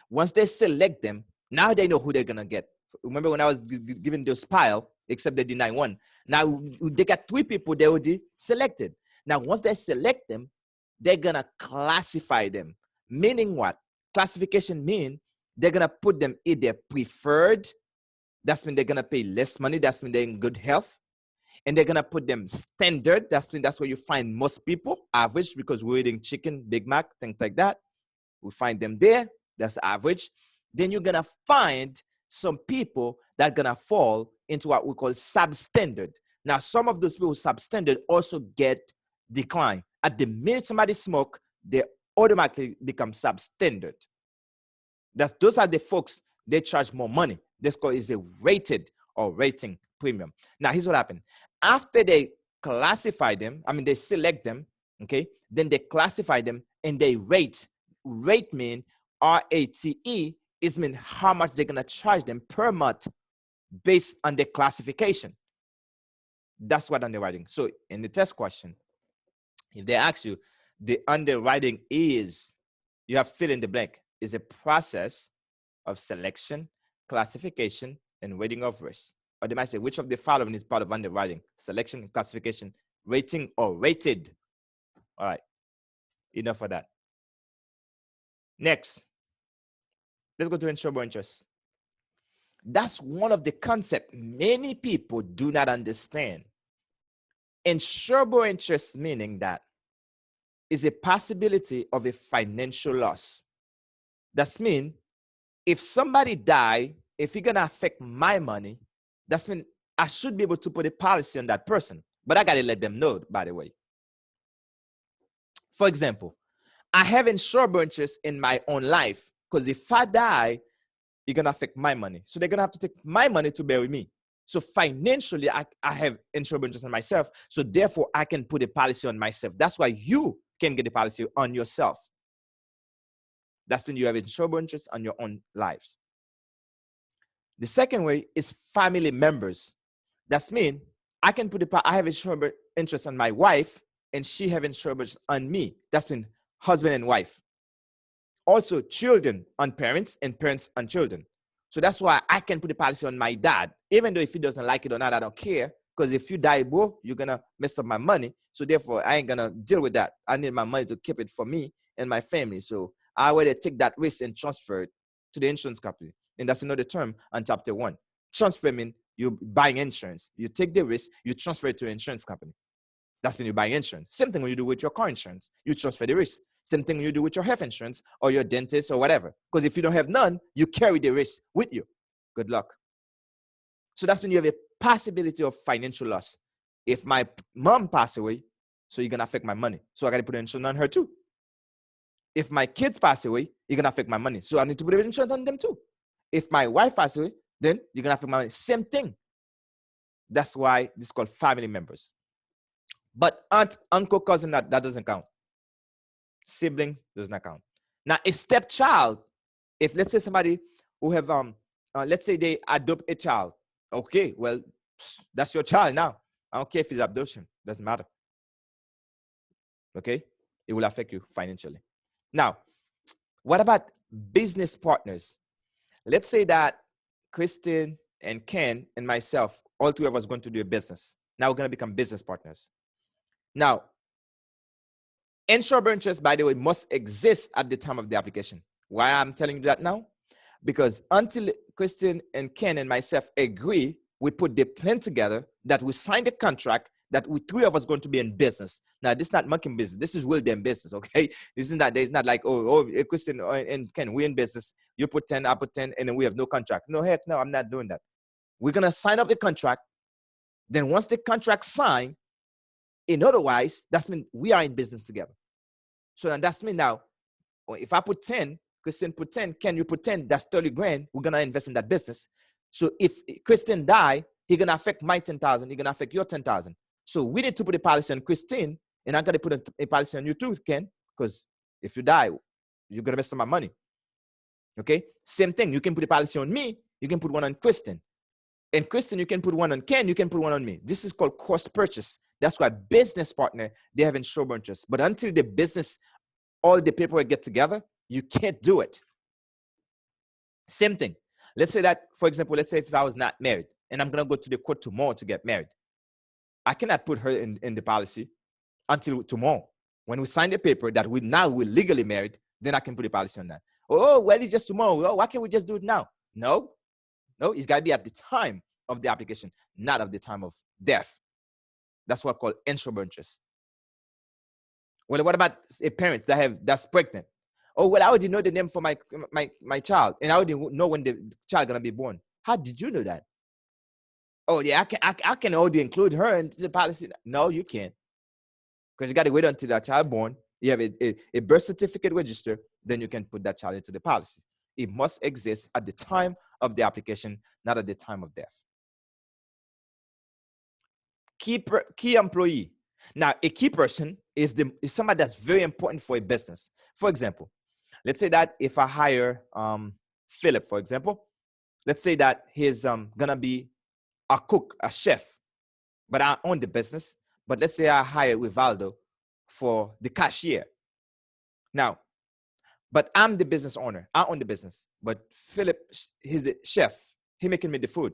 Once they select them, now they know who they're going to get. Remember when I was giving those pile, except they deny one. Now they got 3 people they already selected. Now, once they select them, they're going to classify them. Meaning what? Classification means they're going to put them either preferred. That's mean they're going to pay less money. That's mean they're in good health. And they're going to put them standard. That's where you find most people, average, because we're eating chicken, Big Mac, things like that. We find them there. That's average. Then you're going to find some people that are going to fall into what we call substandard. Now, some of those people substandard also get decline. At the minute somebody smoke, they automatically become substandard. Those are the folks, they charge more money. This is a rated or rating premium. Now, here's what happened. After they classify them, they select them, okay? Then they classify them and they rate. Rate mean RATE is mean how much they're going to charge them per month based on the classification. That's what underwriting. So in the test question, if they ask you, the underwriting is, you have fill in the blank, is a process of selection, classification, and rating of risk. Or they might say, which of the following is part of underwriting? Selection, classification, rating, or rated. All right, enough of that. Next, let's go to insurable interest. That's one of the concepts many people do not understand. Insurable interest meaning that is a possibility of a financial loss. That's mean if somebody die, if it's gonna affect my money, that's mean I should be able to put a policy on that person. But I gotta let them know, by the way. For example, I have insurable interest in my own life because if I die, it's gonna affect my money. So they're gonna have to take my money to bury me. So financially, I have insurable interest in myself. So therefore, I can put a policy on myself. That's why you can get a policy on yourself. That's when you have insurable interest on your own lives. The second way is family members. That's mean I can put I have insurable interest on my wife and she have insurable interest on me. That's mean husband and wife. Also children on parents and parents on children. So that's why I can put a policy on my dad, even though if he doesn't like it or not, I don't care. Because if you die, bro, you're going to mess up my money. So therefore, I ain't going to deal with that. I need my money to keep it for me and my family. So I would take that risk and transfer it to the insurance company. And that's another term on chapter 1. Transfer means you're buying insurance. You take the risk, you transfer it to an insurance company. That's when you're buying insurance. Same thing when you do with your car insurance. You transfer the risk. Same thing when you do with your health insurance or your dentist or whatever. Because if you don't have none, you carry the risk with you. Good luck. So that's when you have a possibility of financial loss. If my mom passed away, so you're going to affect my money. So I got to put insurance on her too. If my kids pass away, you're going to affect my money. So I need to put insurance on them too. If my wife passes away, then you're going to affect my money. Same thing. That's why this is called family members. But aunt, uncle, cousin, that doesn't count. Siblings does not count. Now, a stepchild, if let's say somebody who have, let's say they adopt a child. Okay, well, that's your child now. I don't care if it's adoption. Doesn't matter. Okay? It will affect you financially. Now, what about business partners? Let's say that Kristen and Ken and myself, all 3 of us going to do a business. Now we're going to become business partners. Now, insurable interest, by the way, must exist at the time of the application. Why I'm telling you that now? Because until Kristen and Ken and myself agree, we put the plan together, that we sign the contract, that we 3 of us going to be in business. Now, this is not monkey business. This is real damn business, okay? This is not, there's not like, Kristen and Ken, we're in business. You put 10, I put 10, and then we have no contract. No, heck no, I'm not doing that. We're going to sign up the contract. Then once the contract signed, in otherwise, that's mean we are in business together. So then that's me now. If I put 10, Kristen put 10, Ken, you put 10, that's 30 grand. We're going to invest in that business. So if Kristen die, he's going to affect my 10,000. He's going to affect your 10,000. So we need to put a policy on Christine, and I'm going to put a policy on you too, Ken, because if you die, you're going to mess up my money. Okay? Same thing. You can put a policy on me. You can put one on Kristen. And Kristen, you can put one on Ken. You can put one on me. This is called cross purchase. That's why business partner, they have insurable interest. But until the business, all the paperwork get together, You can't do it. Same thing. Let's say that, for example, let's say if I was not married and I'm going to go to the court tomorrow to get married, I cannot put her in the policy until tomorrow. When we sign the paper that we're legally married, then I can put the policy on that. Oh, well, it's just tomorrow. Oh, why can't we just do it now? No, it's got to be at the time of the application, not at the time of death. That's what I call insurable interest. Well, what about a parent that's pregnant? Oh, well, I already know the name for my child, and I already know when the child gonna be born. How did you know that? Oh, yeah, I can already include her into the policy. No, you can't, because you got to wait until that child born. You have a birth certificate register, then you can put that child into the policy. It must exist at the time of the application, not at the time of death. Key employee. Now, a key person is somebody that's very important for a business. For example, let's say that if I hire Philip, for example, let's say that he's gonna be a cook, a chef, but I own the business. But let's say I hire Rivaldo for the cashier. Now, but I'm the business owner. I own the business. But Philip, he's the chef. He making me the food.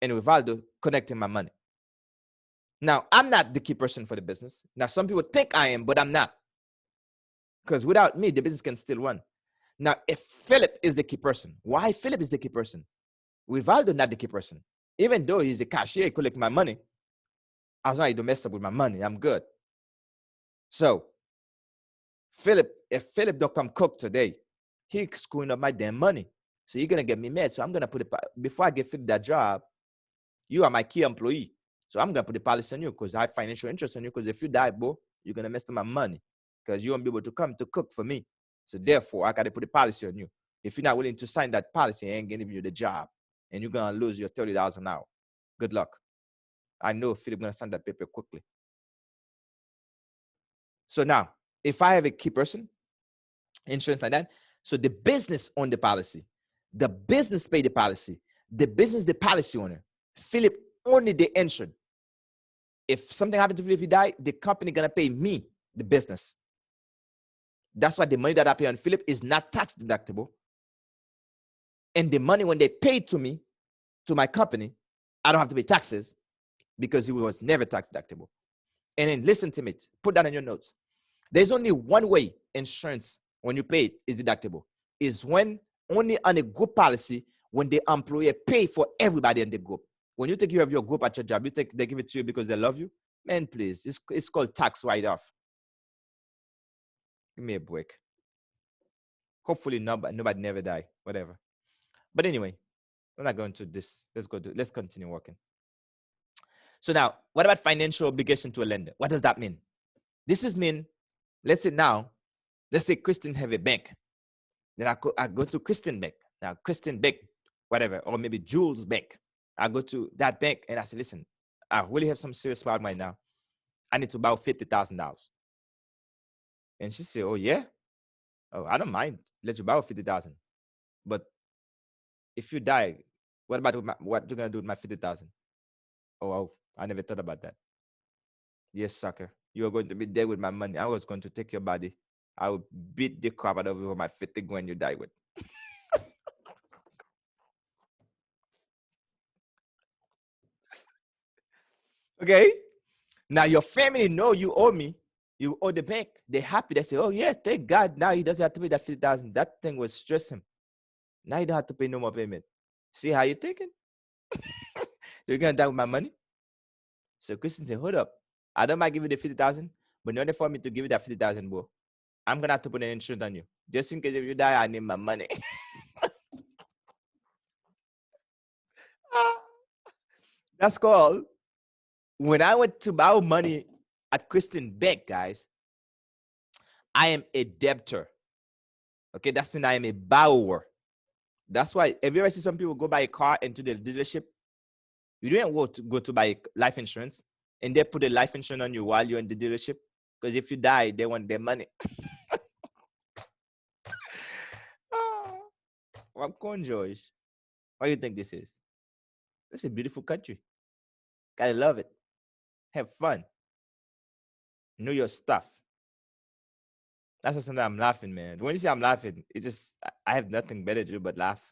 And Rivaldo collecting my money. Now, I'm not the key person for the business. Now, some people think I am, but I'm not. Because without me, the business can still run. Now, if Philip is the key person, why Philip is the key person? Rivaldo not the key person. Even though he's the cashier, he collect my money. As long as he don't mess up with my money, I'm good. So, if Philip don't come cook today, he's screwing up my damn money. So you're going to get me mad. So I'm going to put it, before I get Philip that job, you are my key employee. So I'm going to put the policy on you because I have financial interest in you. Because if you die, bro, you're going to mess up my money because you won't be able to come to cook for me. So therefore, I got to put the policy on you. If you're not willing to sign that policy, I ain't going to give you the job. And you're going to lose your $30 an hour. Good luck. I know Philip going to sign that paper quickly. So now, if I have a key person, insurance like that, so the business own the policy. The business pay the policy. The business, the policy owner. Philip only the insured. If something happened to Philip, he died, the company gonna pay me, the business. That's why the money that I pay on Philip is not tax deductible. And the money when they pay to me, to my company, I don't have to pay taxes because it was never tax deductible. And then listen to me, put that in your notes. There's only one way insurance, when you pay it, is deductible. Is when only on a group policy, when the employer pay for everybody in the group. When you take care of your group at your job, they give it to you because they love you. Man, please, it's called tax write-off. Give me a break. Hopefully nobody never die, whatever. But anyway, we're not going to this. Let's continue working. So now, what about financial obligation to a lender? What does that mean? This is mean, let's say Kristen have a bank. Then I go to Kristen Bank. Now, Kristen Bank, whatever, or maybe Jules Bank. I go to that bank and I say, listen, I really have some serious problem right now. I need to borrow $50,000. And she said, oh, yeah? Oh, I don't mind. Let you borrow $50,000. But if you die, what you're going to do with my $50,000? Oh, I never thought about that. Yes, sucker. You're going to be dead with my money. I was going to take your body. I will beat the crap out of you with my 50 grand you die with. Okay? Now your family know you owe me. You owe the bank. They're happy. They say, oh yeah, thank God. Now he doesn't have to pay that 50,000. That thing was stress him. Now you don't have to pay no more payment. See how you thinking? You're going to die with my money? So Christian said, hold up. I don't mind giving you the 50,000, but in order for me to give you that 50,000, bro, I'm going to have to put an insurance on you. Just in case if you die, I need my money. That's called, when I went to borrow money at Christian Bank, guys, I am a debtor. Okay, that's when I am a borrower. That's why, if you ever see some people go buy a car into the dealership, you don't go to buy life insurance, and they put a life insurance on you while you're in the dealership, because if you die, they want their money. What Joyce? What do you think this is? It's a beautiful country. Gotta love it. Have fun. Know your stuff. That's just something I'm laughing, man. When you say I'm laughing, it's just I have nothing better to do but laugh.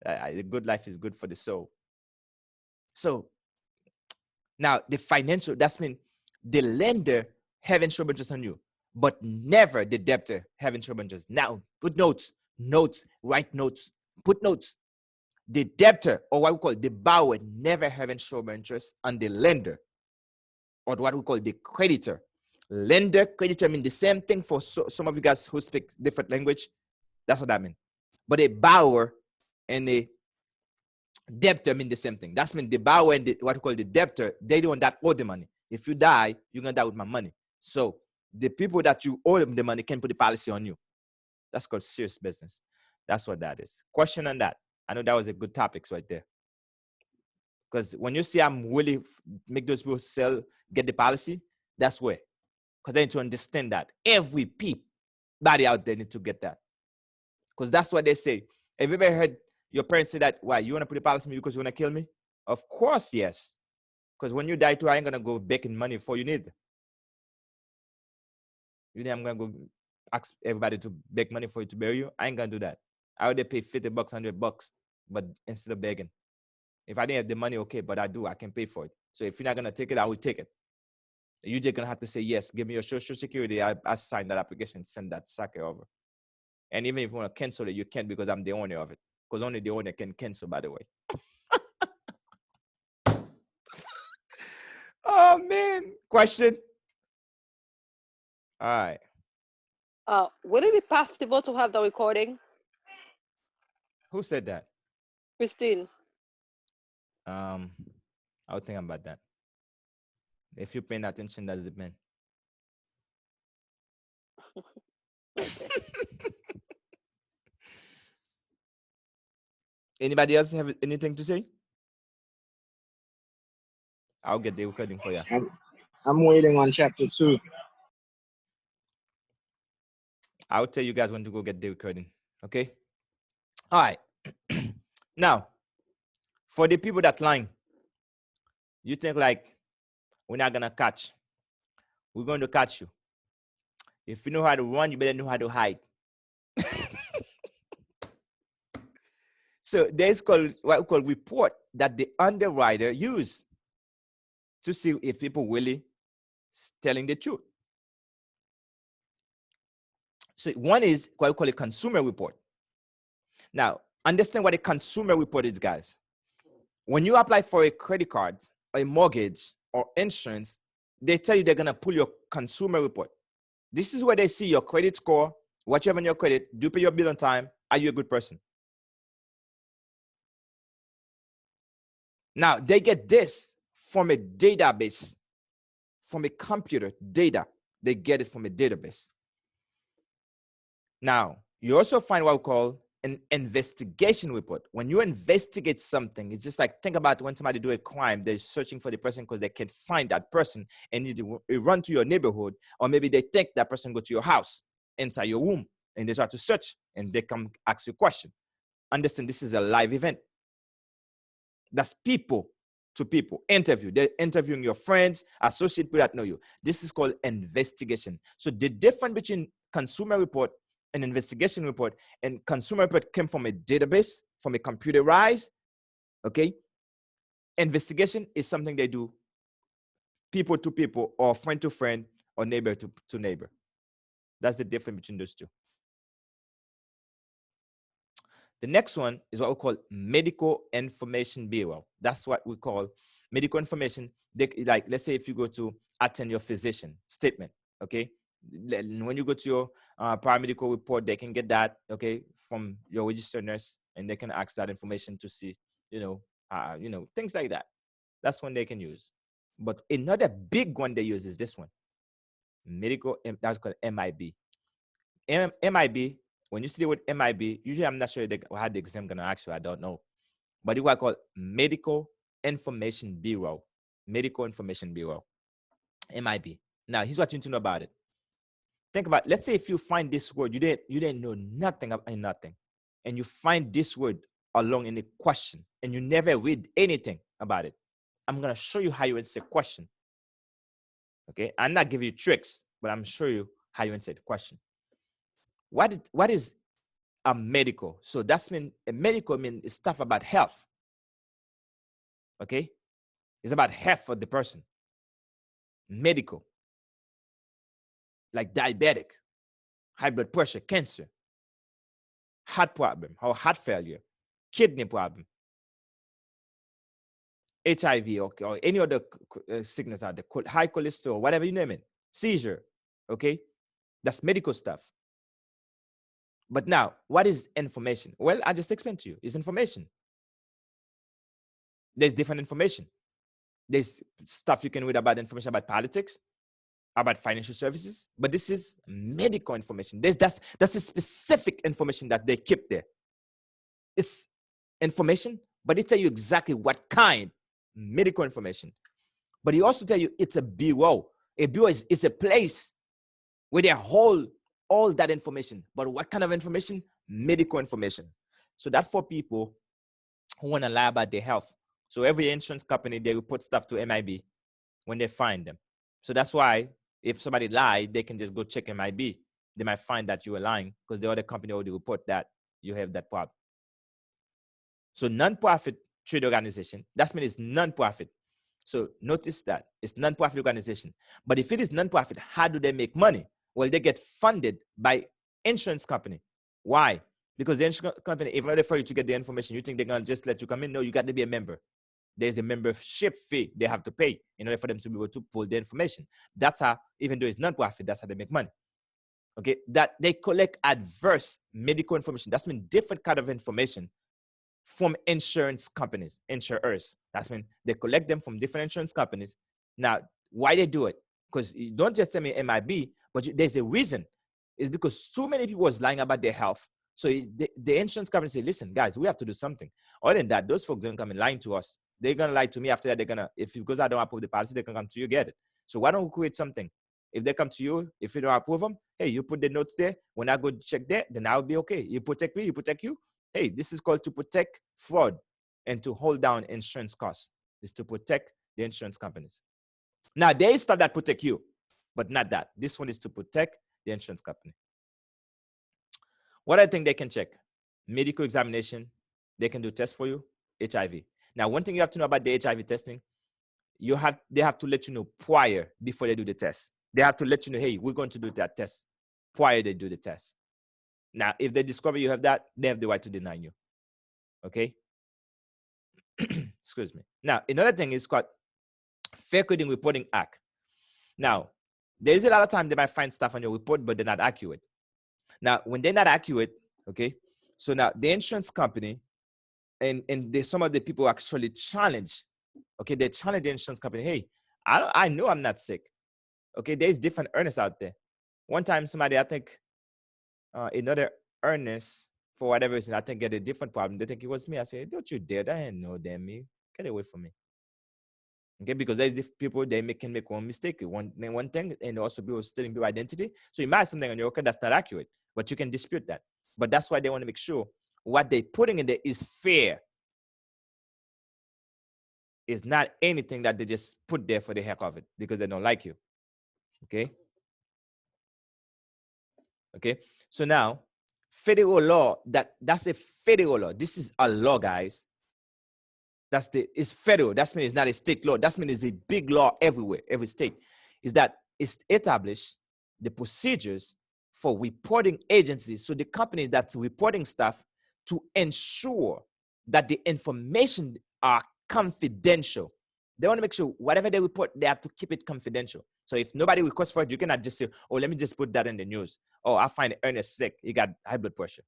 The good life is good for the soul. So now the financial, that's mean the lender have insurable interest on you, but never the debtor have insurable interest. Now put notes, write notes, put notes. The debtor, or what we call the borrower, never have insurable interest on the lender, or what we call the creditor. Lender, creditor mean the same thing for some of you guys who speak different language. That's what that means. But a borrower and a debtor mean the same thing. That's mean the borrower and what we call the debtor, they the one that owe the money. If you die, you're gonna die with my money. So the people that you owe them the money can put the policy on you. That's called serious business. That's what that is. Question on that. I know that was a good topic right there. Because when you see I'm really make those people get the policy, that's where. Because they need to understand that every body out there need to get that. Because that's what they say. Have you ever heard your parents say that, why, you want to put a policy on me because you want to kill me? Of course, yes. Because when you die too, I ain't going to go begging money for you neither. You think I'm going to go ask everybody to beg money for you to bury you? I ain't going to do that. I would pay $50, $100, but instead of begging. If I didn't have the money, okay, but I do. I can pay for it. So if you're not going to take it, I will take it. You're just going to have to say, yes, give me your social security. I sign that application, send that sucker over. And even if you want to cancel it, you can't because I'm the owner of it. Because only the owner can cancel, by the way. Oh, man. Question? All right. Would it be possible to have the recording? Who said that? Christine. I'll think about that. If you're paying attention, that's the man. Okay. Anybody else have anything to say? I'll get the recording for you. I'm waiting on chapter 2. I'll tell you guys when to go get the recording. Okay? All right. Now, for the people that lying, you think like, we're not going to catch. We're going to catch you. If you know how to run, you better know how to hide. So there's what we call report that the underwriter use to see if people really telling the truth. So one is what we call a consumer report. Now, understand what a consumer report is, guys. When you apply for a credit card, a mortgage, or insurance, they tell you they're going to pull your consumer report. This is where they see your credit score, what you have on your credit, do you pay your bill on time, are you a good person? Now, they get this from a database, from a computer data. They get it from a database. Now, you also find what we call an investigation report. When you investigate something, it's just like, think about when somebody do a crime, they're searching for the person because they can't find that person and you run to your neighborhood, or maybe they take that person, go to your house, inside your room, and they start to search and they come ask you a question. Understand this is a live event. That's people to people interview. They're interviewing your friends, associate people that know you. This is called investigation. So the difference between consumer report and investigation report, and consumer report came from a database, from a computerized, okay? Investigation is something they do people to people, or friend to friend, or neighbor to neighbor. That's the difference between those two. The next one is what we call medical information bureau. That's what we call medical information. Like, let's say if you go to attend your physician statement, okay? When you go to your paramedical report, they can get that, okay, from your registered nurse, and they can ask that information to see, things like that. That's one they can use. But another big one they use is this one, medical. That's called MIB. MIB. When you see the word MIB, usually I'm not sure how the exam gonna ask you. I don't know, but it's what I call Medical Information Bureau. Medical Information Bureau, MIB. Now, here's what you need to know about it. Think about, let's say if you find this word, you didn't know nothing about nothing, and you find this word along in a question, and you never read anything about it. I'm gonna show you how you answer the question. Okay, I'm not giving you tricks, but I'm showing you how you answer the question. what is a medical? So that's mean a medical means stuff about health. Okay, it's about health for the person. Medical, like diabetic, high blood pressure, cancer, heart problem or heart failure, kidney problem, HIV or any other sickness out there, high cholesterol, whatever you name it, seizure. Okay, that's medical stuff. But now, what is information? Well, I just explained to you. It's information. There's different information. There's stuff you can read about information about politics, about financial services, but this is medical information. That's a specific information that they keep there. It's information, but it tell you exactly what kind medical information. But he also tell you it's a bureau. A bureau is a place where they hold all that information. But what kind of information? Medical information. So that's for people who want to lie about their health. So every insurance company, they report stuff to MIB when they find them. So that's why if somebody lied, they can just go check MIB. They might find that you were lying because the other company already report that you have that problem. So non-profit trade organization, that means it's non-profit. So notice that it's non-profit organization. But if it is non-profit, how do they make money? Well, they get funded by insurance company. Why? Because the insurance company, if order for you to get the information, you think they're going to just let you come in? No, you got to be a member. There's a membership fee they have to pay in order for them to be able to pull the information. That's how, even though it's non-profit, that's how they make money. Okay, that they collect adverse medical information. That's mean different kind of information from insurance companies, insurers. That's when they collect them from different insurance companies. Now, why they do it? Because you don't just tell me MIB, but there's a reason. It's because too many people was lying about their health. So the insurance company say, listen, guys, we have to do something. Other than that, those folks don't come and lying to us. They're going to lie to me. After that, they're going to, because I don't approve the policy, they can come to you, get it. So why don't we create something? If they come to you, if you don't approve them, hey, you put the notes there. When I go check there, then I'll be okay. You protect me, you protect you. Hey, this is called to protect fraud and to hold down insurance costs. Is to protect the insurance companies. Now, there is stuff that protect you, but not that. This one is to protect the insurance company. What I think they can check, medical examination, they can do tests for you, HIV. Now, one thing you have to know about the HIV testing, they have to let you know prior before they do the test. They have to let you know, hey, we're going to do that test prior they do the test. Now, if they discover you have that, they have the right to deny you. Okay? Excuse me. Now, another thing is called Fair Credit Reporting Act. Now, there's a lot of time they might find stuff on your report, but they're not accurate. Now, when they're not accurate, okay, so now the insurance company and some of the people actually challenge, okay, they challenge the insurance company, hey, I know I'm not sick. Okay, there's different earners out there. One time somebody, I think, another earnest, for whatever reason, I think get a different problem. They think it was me. I said, don't you dare, that ain't no damn me. Get away from me. Okay, because there's people, they can make one mistake, one thing, and also people stealing people's identity. So you might have something on your record that's not accurate, but you can dispute that. But that's why they want to make sure what they're putting in there is fair. It's not anything that they just put there for the heck of it because they don't like you. Okay. Okay. So now, federal law, that's a federal law. This is a law, guys. It's federal. That means it's not a state law. That means it's a big law everywhere, every state. Is that it's established the procedures for reporting agencies. So the companies that's reporting stuff to ensure that the information are confidential. They want to make sure whatever they report, they have to keep it confidential. So if nobody requests for it, you cannot just say, oh, let me just put that in the news. Oh, I find Ernest sick. He got high blood pressure.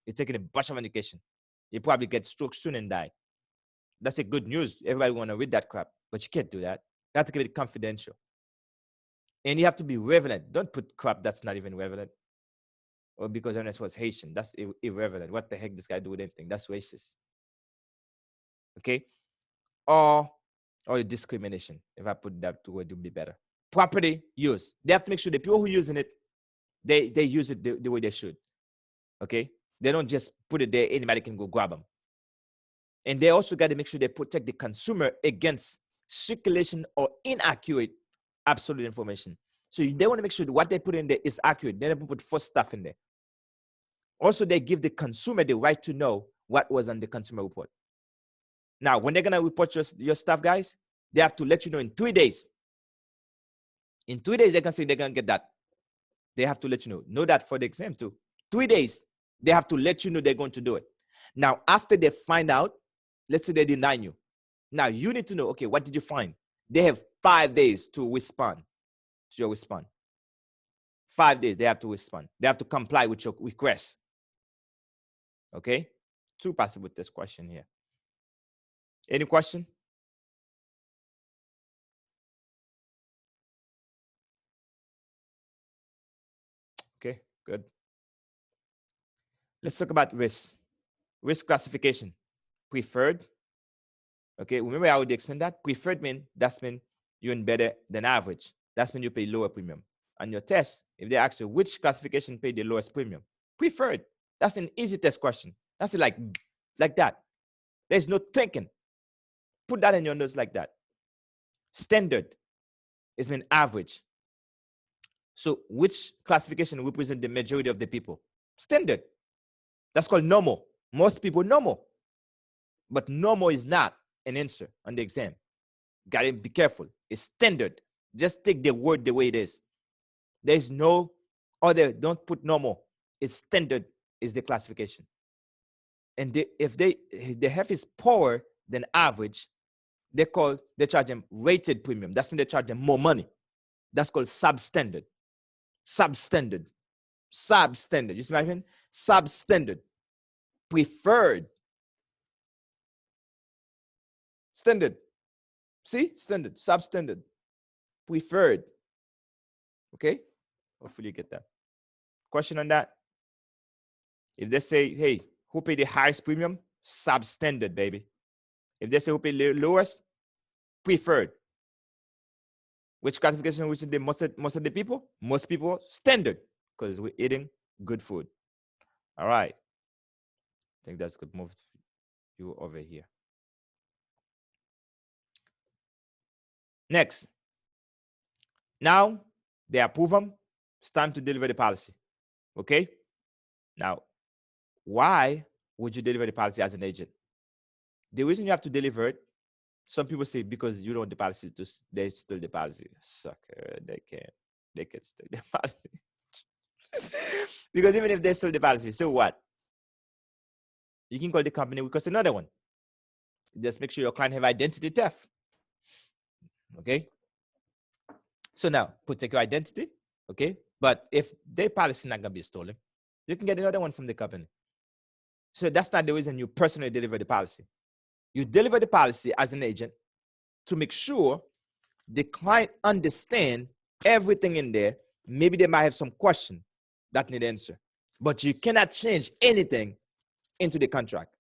He's taking a bunch of medication. He probably get stroke soon and die. That's a good news. Everybody want to read that crap, but you can't do that. You have to keep it confidential. And you have to be relevant. Don't put crap that's not even relevant. Or because Ernest was Haitian. That's irrelevant. What the heck this guy do with anything? That's racist. Okay? Or discrimination. If I put that to word, it would be better. Property use. They have to make sure the people who are using it, they use it the way they should. Okay? They don't just put it there. Anybody can go grab them. And they also got to make sure they protect the consumer against circulation or inaccurate absolute information. So they want to make sure that what they put in there is accurate. They never put false stuff in there. Also, they give the consumer the right to know what was on the consumer report. Now, when they're going to report your stuff, guys, they have to let you know in 3 days. In 3 days, they can say they're going to get that. They have to let you know. Know that for the exam too. 3 days, they have to let you know they're going to do it. Now, after they find out, let's say they deny you. Now, you need to know, okay, what did you find? They have 5 days to respond to your response. 5 days, they have to respond. They have to comply with your request. Okay? 2 possible test question here. Any question? Okay, good. Let's talk about risk. Risk classification. Preferred. Okay, remember I already explained that? Preferred mean you're in better than average. That's mean you pay lower premium. On your test, if they ask you which classification paid the lowest premium, preferred. That's an easy test question. That's it like that. There's no thinking. Put that in your notes like that. Standard is mean average. So which classification represents the majority of the people? Standard. That's called normal. Most people normal. But normal is not an answer on the exam. Gotta be careful. It's standard. Just take the word the way it is. There's no other, don't put normal. It's standard is the classification. And if the health is poorer than average, they charge them rated premium. That's when they charge them more money. That's called substandard. Substandard. Substandard. You see what I mean? Substandard. Preferred. Standard. See? Standard. Substandard. Preferred. Okay? Hopefully you get that. Question on that? If they say, hey, who paid the highest premium? Substandard, baby. If they say who paid the lowest? Preferred. Which classification which is the most of the people? Most people standard, because we're eating good food. All right. I think that's good. Move you over here. Next. Now they approve them. It's time to deliver the policy. Okay? Now, why would you deliver the policy as an agent? The reason you have to deliver it, some people say because you don't want the policy to, they steal the policy. Sucker, they can steal the policy. Because even if they steal the policy, so what? You can call the company because another one. Just make sure your client have identity theft. Okay? So now, protect your identity. Okay? But if their policy not going to be stolen, you can get another one from the company. So that's not the reason you personally deliver the policy. You deliver the policy as an agent to make sure the client understand everything in there. Maybe they might have some question that need answer, but you cannot change anything into the contract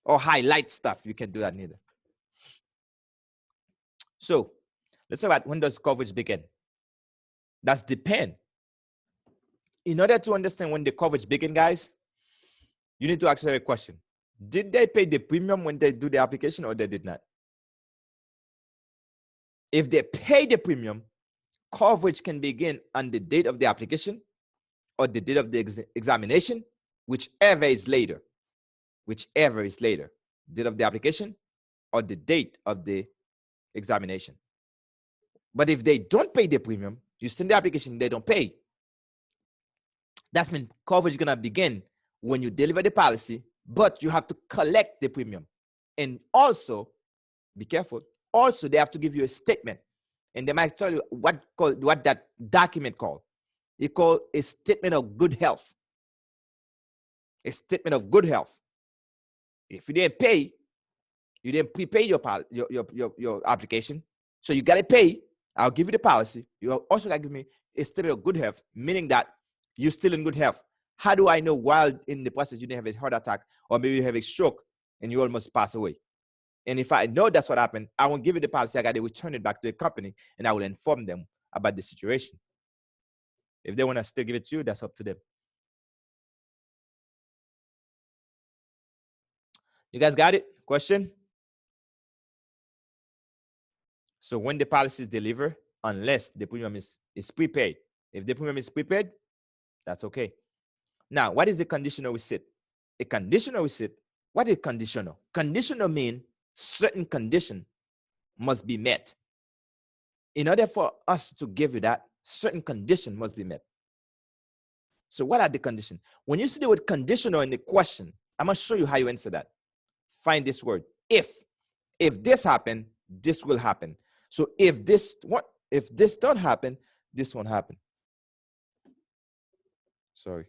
or highlight stuff. You can't do that neither. So let's talk about when does coverage begin. That's depend. In order to understand when the coverage begin, guys, you need to ask a question. Did they pay the premium when they do the application or they did not? If they pay the premium, coverage can begin on the date of the application or the date of the examination, whichever is later. Whichever is later. Date of the application or the date of the examination. But if they don't pay the premium, you send the application, they don't pay. That's when coverage is going to begin when you deliver the policy, but you have to collect the premium. And also, be careful, also they have to give you a statement. And they might tell you what that document called. It's called a statement of good health. A statement of good health. If you didn't pay, you didn't prepay your application. So you got to pay. I'll give you the policy. You also got to give me a statement of good health, meaning that you're still in good health. How do I know while in the process you didn't have a heart attack or maybe you have a stroke and you almost pass away? And if I know that's what happened, I won't give you the policy. I got to return it back to the company and I will inform them about the situation. If they want to still give it to you, that's up to them. You guys got it? Question? So when the policy is delivered, unless the premium is prepaid. If the premium is prepaid, that's okay. Now, what is the conditional receipt? A conditional receipt, what is conditional? Conditional means certain condition must be met. In order for us to give you that, certain condition must be met. So what are the conditions? When you see the word conditional in the question, I'm going to show you how you answer that. Find this word, if. If this happen, this will happen. So if this don't happen, this won't happen. Sorry.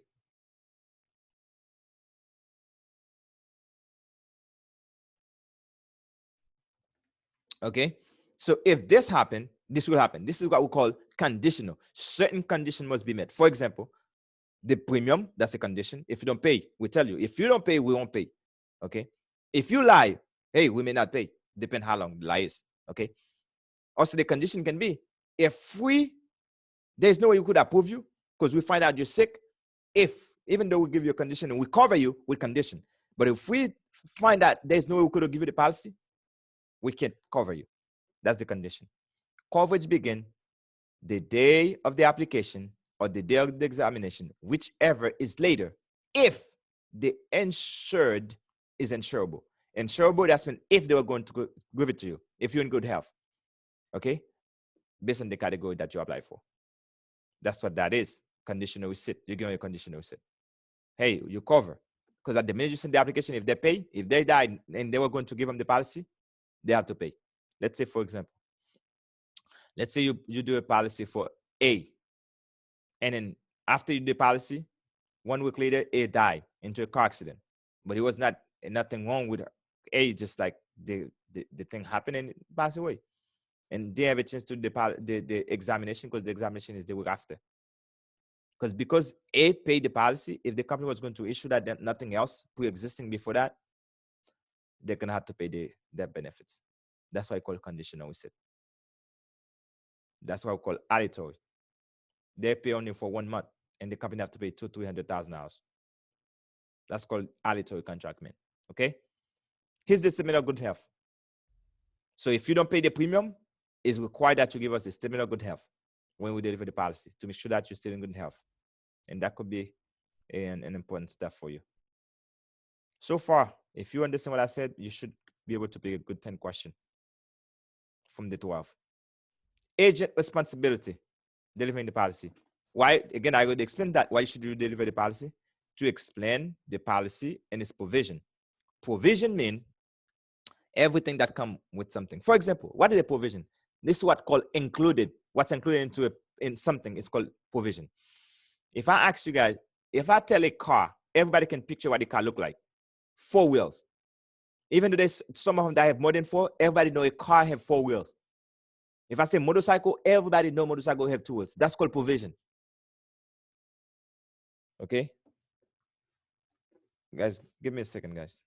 Okay. So if this happen, this will happen. This is what we call conditional. Certain condition must be met. For example, the premium, that's a condition. If you don't pay, we tell you. If you don't pay, we won't pay. Okay. If you lie, hey, we may not pay. Depend how long the lie is. Okay. Also, the condition can be if there's no way we could approve you because we find out you're sick. Even though we give you a condition and we cover you with condition, but if we find out there's no way we could give you the policy, we can't cover you. That's the condition. Coverage begins the day of the application or the day of the examination, whichever is later, if the insured is insurable. Insurable, that's when if they were going to give it to you, if you're in good health, okay, based on the category that you apply for. That's what that is. Conditional receipt. You're giving a conditional receipt. Hey, you cover. Because at the minute you send the application, if they pay, if they died and they were going to give them the policy, they have to pay. Let's say, for example, let's say you do a policy for A. And then after you do the policy, 1 week later, A died into a car accident. But it was nothing wrong with her. A, just like the thing happened and passed away. And they have a chance to do the examination because the examination is the week after. Because A paid the policy, if the company was going to issue that, then nothing else pre-existing before that, they're going to have to pay their benefits. That's why I call conditional receipt. That's why we call aleatory. They pay only for 1 month, and the company have to pay $200,000. That's called aleatory contract, man. Okay? Here's the statement of good health. So if you don't pay the premium, it's required that you give us the statement of good health when we deliver the policy to make sure that you're still in good health. And that could be an important step for you. So far, if you understand what I said, you should be able to pick a good 10 question from the 12. Agent responsibility, delivering the policy. Why? Again, I would explain that. Why should you deliver the policy? To explain the policy and its provision. Provision means everything that comes with something. For example, what is a provision? This is what's called included. What's included in something is called provision. If I ask you guys, if I tell a car, everybody can picture what the car look like. 4 wheels. Even though there's some of them that have more than 4, everybody know a car have 4 wheels. If I say motorcycle, everybody know motorcycle have 2 wheels. That's called provision. Okay? Guys, give me a second, guys.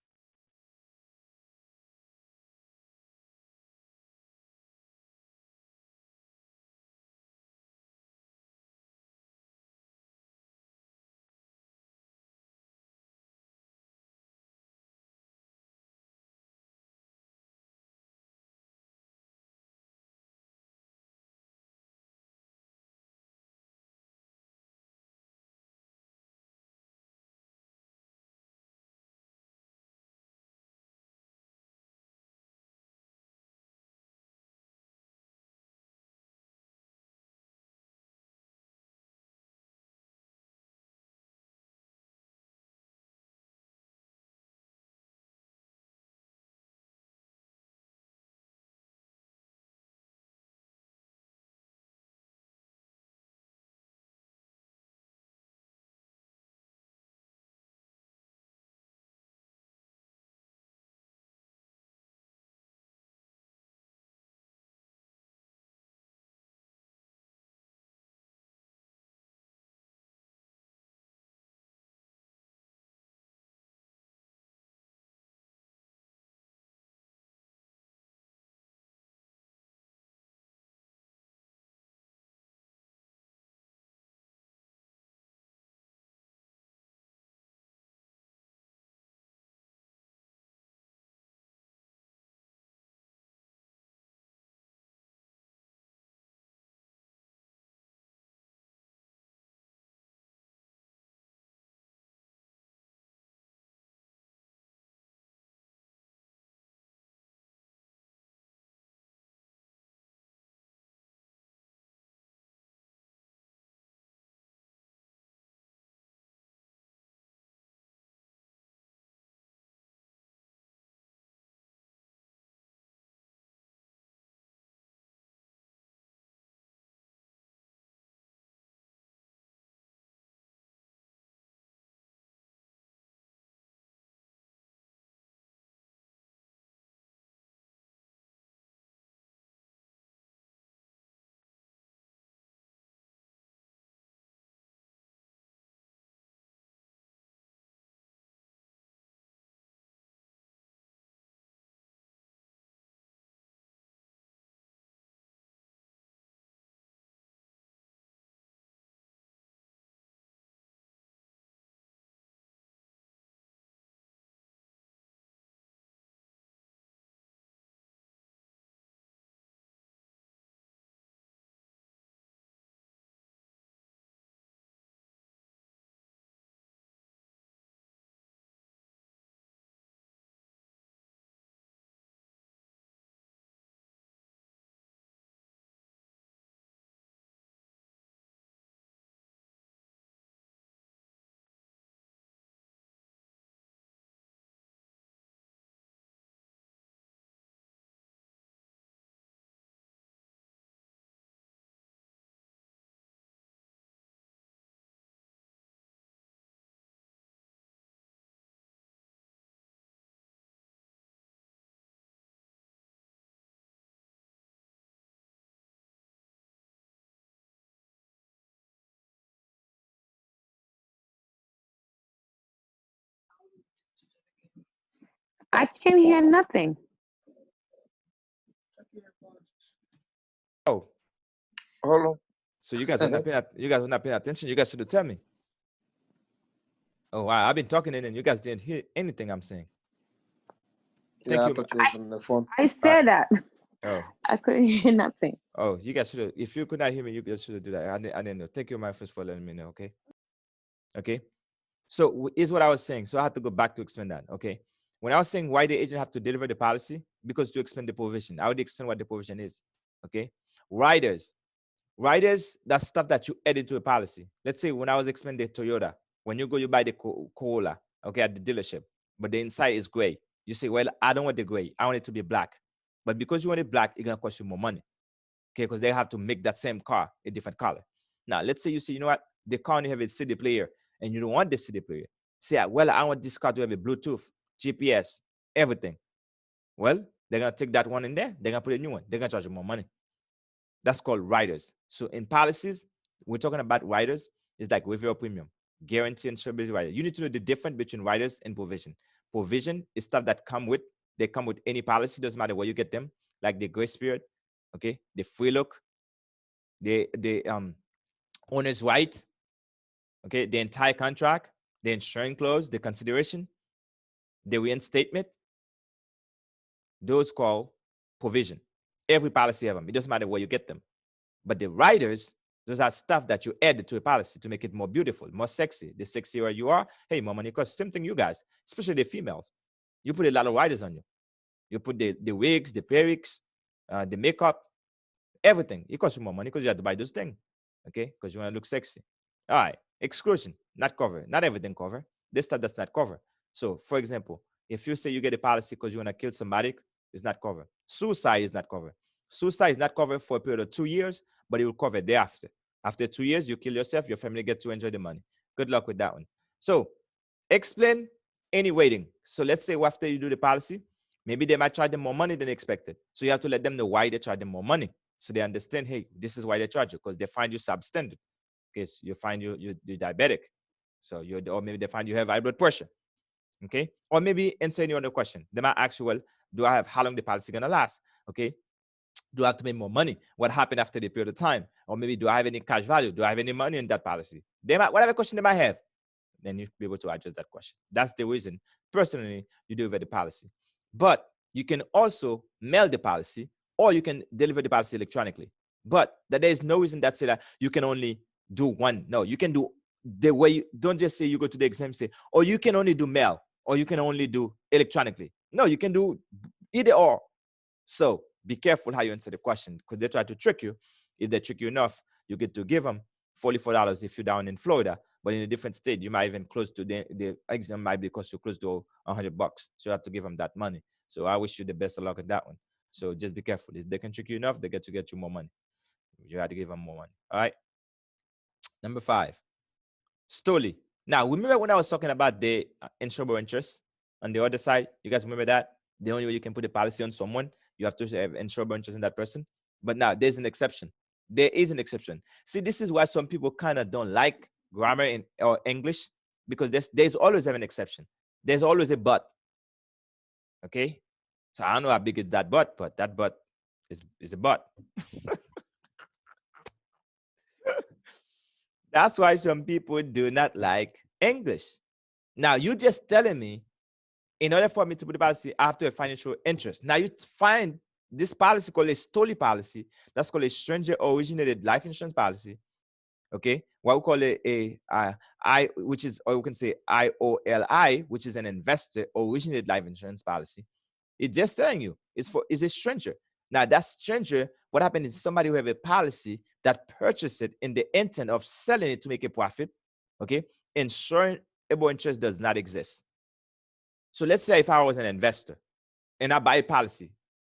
I can't hear nothing. Oh, Hold on. so you guys are not paying attention. You guys should tell me. Oh wow, I've been talking and you guys didn't hear anything I'm saying. Thank Yeah, I you. thought you was on the phone. I said that. Oh, I couldn't hear nothing. oh, you guys should have. If you could not hear me, you guys should do that. I didn't know. Thank you, my first, for letting me know. Okay. Okay. So is what I was saying. So I had to go back to explain that. Okay. When I was saying why the agent have to deliver the policy, because to explain the provision, I already explained what the provision is. Okay. Riders, that's stuff that you add into a policy. Let's say when I was explaining the Toyota, when you go, you buy the Corolla, okay, at the dealership, but the inside is gray. You say, well, I don't want the gray. I want it to be black. But because you want it black, it's going to cost you more money. Okay, because they have to make that same car a different color. Now, let's say you say, you know what, the car only have a CD player and you don't want the CD player. Say, well, I want this car to have a Bluetooth, GPS, everything. Well, they're going to take that one in there. They're going to put a new one. They're going to charge you more money. That's called riders. So in policies, we're talking about riders. It's like with your premium, guarantee and insurable rider. You need to know the difference between riders and provision. Provision is stuff that come with any policy. Doesn't matter where you get them, like the grace period, okay, the free look, the owner's right, okay, the entire contract, the insuring clause, the consideration, the reinstatement. Those called provision. Every policy have them. It doesn't matter where you get them. But the riders, those are stuff that you add to a policy to make it more beautiful, more sexy. The sexier you are, hey, more money costs. Same thing you guys, especially the females. You put a lot of riders on you. You put the wigs, the perics, the makeup, everything. It costs you more money because you have to buy those things, okay? Because you want to look sexy. All right, exclusion, not covered. Not everything covered. This stuff that's not covered. So, for example, if you say you get a policy because you want to kill somebody, it's not covered. Suicide is not covered. Suicide is not covered for a period of 2 years, but it will cover thereafter. After 2 years, you kill yourself, your family gets to enjoy the money. Good luck with that one. So, explain any waiting. So let's say after you do the policy, maybe they might charge them more money than expected. So you have to let them know why they charge them more money. So they understand, hey, this is why they charge you, because they find you substandard. Okay, so you find you're diabetic. So or maybe they find you have high blood pressure. Okay, or maybe answer any other question. They might ask you, well, how long the policy gonna last? Okay, do I have to make more money? What happened after the period of time? Or maybe do I have any cash value? Do I have any money in that policy? They might, whatever question they might have, then you should be able to address that question. That's the reason, personally, you deliver the policy. But you can also mail the policy, or you can deliver the policy electronically. But there is no reason that say that you can only do one. No, you can do the way you don't just say you go to the exam, say, or you can only do mail, or you can only do electronically. No, you can do either or. So be careful how you answer the question, because they try to trick you. If they trick you enough, you get to give them $44 if you're down in Florida, but in a different state, you might even close to the exam might be cost you close to $100. So you have to give them that money. So I wish you the best of luck on that one. So just be careful. If they can trick you enough, they get you more money. You have to give them more money. All right. Number 5, Stoli. Now, remember when I was talking about the insurable interest on the other side? You guys remember that? The only way you can put a policy on someone, you have to have insurable interest in that person. But now there's an exception. There is an exception. See, this is why some people kind of don't like grammar or English, because there's always an exception. There's always a but. Okay? So I don't know how big is that but that but is a but. That's why some people do not like English. Now, you're just telling me, in order for me to put the policy, I have to have financial interest. Now, you find this policy called a STOLI policy. That's called a stranger originated life insurance policy. Okay, what we call it which is, or we can say IOLI, which is an investor originated life insurance policy. It's just telling you it's a stranger. Now that stranger, what happened is somebody who have a policy that purchased it in the intent of selling it to make a profit. Okay, insurable interest does not exist. So let's say if I was an investor and I buy a policy,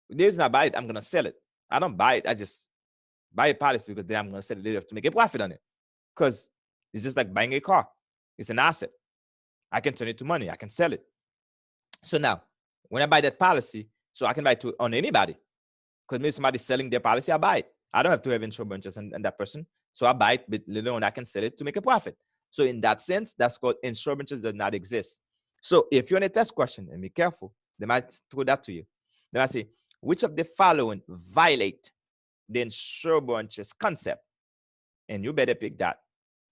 the reason I buy it, I'm gonna sell it. I don't buy it, I just buy a policy because then I'm gonna sell it later to make a profit on it. Because it's just like buying a car. It's an asset. I can turn it to money. I can sell it. So now, when I buy that policy, so I can buy it on anybody. Because maybe somebody's selling their policy, I buy it. I don't have to have insurable interest in that person. So I buy it, but later on I can sell it to make a profit. So in that sense, that's called insurable interest does not exist. So if you're on a test question, and be careful, They might throw that to you. They might say, which of the following violate the insurable interest concept? And you better pick that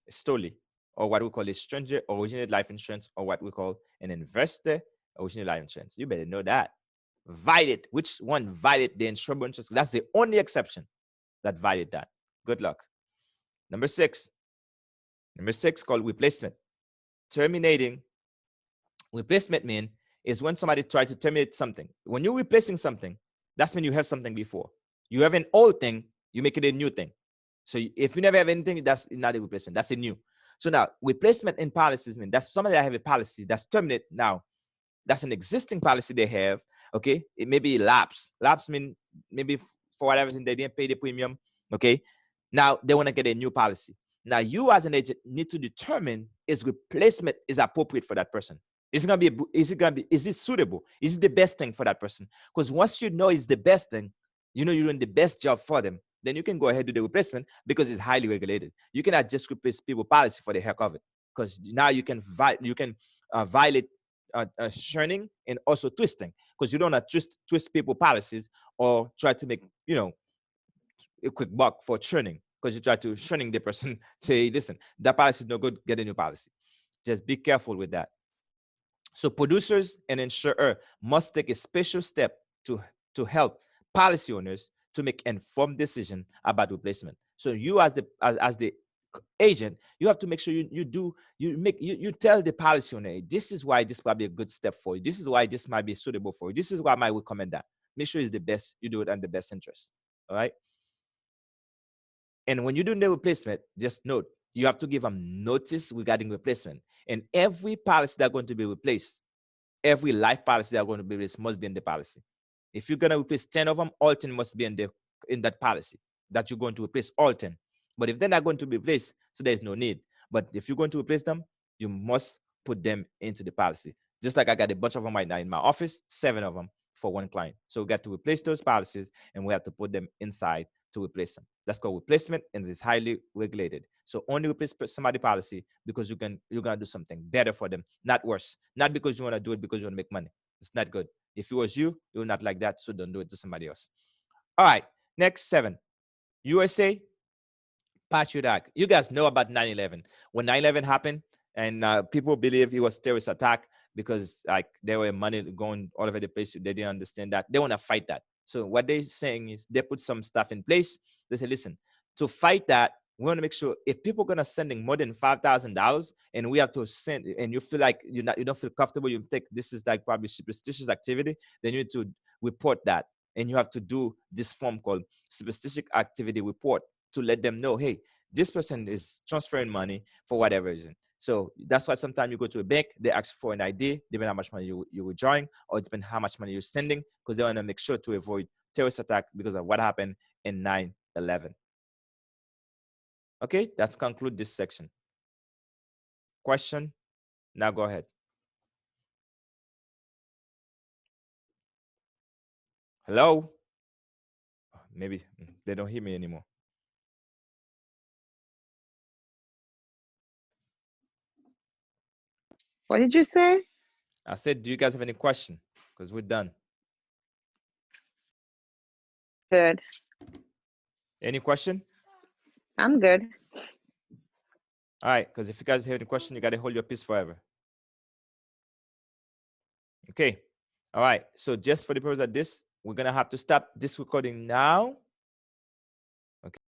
solely, or what we call a stranger originated life insurance, or what we call an investor originated life insurance. You better know that. Violate, which one violate the insurable interest? That's the only exception that violate that. Good luck. Number six called replacement. Terminating. Replacement mean is when somebody tries to terminate something. When you're replacing something, that's when you have something before. You have an old thing, you make it a new thing. So if you never have anything, that's not a replacement, that's a new. So now replacement in policies mean that's somebody that have a policy that's terminated now. That's an existing policy they have. Okay, it may be lapse. Lapse mean maybe for whatever reason they didn't pay the premium. Okay, now they want to get a new policy. Now you as an agent need to determine is replacement is appropriate for that person. Is it suitable? Is it the best thing for that person? Because once you know it's the best thing, you know you're doing the best job for them, then you can go ahead and do the replacement because it's highly regulated. You cannot just replace people policy for the heck of it, because now you can violate churning and also twisting, because you don't want to twist people policies or try to make a quick buck for churning, because you try to churning the person. Say, listen, that policy is no good, get a new policy. Just be careful with that. So producers and insurer must take a special step to help policy owners to make informed decision about replacement. So you as the agent, you have to make sure you tell the policy owner, this is why this is probably a good step for you. This is why this might be suitable for you. This is why I might recommend that. Make sure it's the best. You do it in the best interest. All right. And when you're doing the replacement, just note, you have to give them notice regarding replacement. And every policy that's going to be replaced, every life policy that's going to be replaced must be in the policy. If you're going to replace 10 of them, all 10 must be in that policy that you're going to replace all 10. But if they're not going to be replaced, so there's no need. But if you're going to replace them, you must put them into the policy. Just like I got a bunch of them right now in my office, 7 of them for one client. So we got to replace those policies and we have to put them inside to replace them. That's called replacement, and it's highly regulated. So only replace somebody's policy because you're gonna do something better for them, not worse. Not because you want to do it because you want to make money. It's not good. If it was you, you're not like that. So don't do it to somebody else. All right. Next 7. USA PATRIOT Act. You guys know about 9/11. When 9/11 happened, and people believe it was terrorist attack because like there were money going all over the place. They didn't understand that. They want to fight that. So what they're saying is they put some stuff in place. They say, listen, to fight that, we want to make sure if people are gonna sending more than $5,000 and we have to send, and you feel like you don't feel comfortable, you think this is like probably superstitious activity, then you need to report that, and you have to do this form called superstitious activity report to let them know, hey, this person is transferring money for whatever reason. So that's why sometimes you go to a bank, they ask for an ID, depending on how much money you're withdrawing, or depending how much money you're sending, because they want to make sure to avoid terrorist attack because of what happened in 9/11. Okay, that's conclude this section. Question? Now go ahead. Hello? Maybe they don't hear me anymore. What did you say? I said, do you guys have any question? Because we're done. Good. Any question? I'm good. All right, because if you guys have any question, you got to hold your peace forever. Okay. All right. So just for the purpose of this, we're going to have to stop this recording now.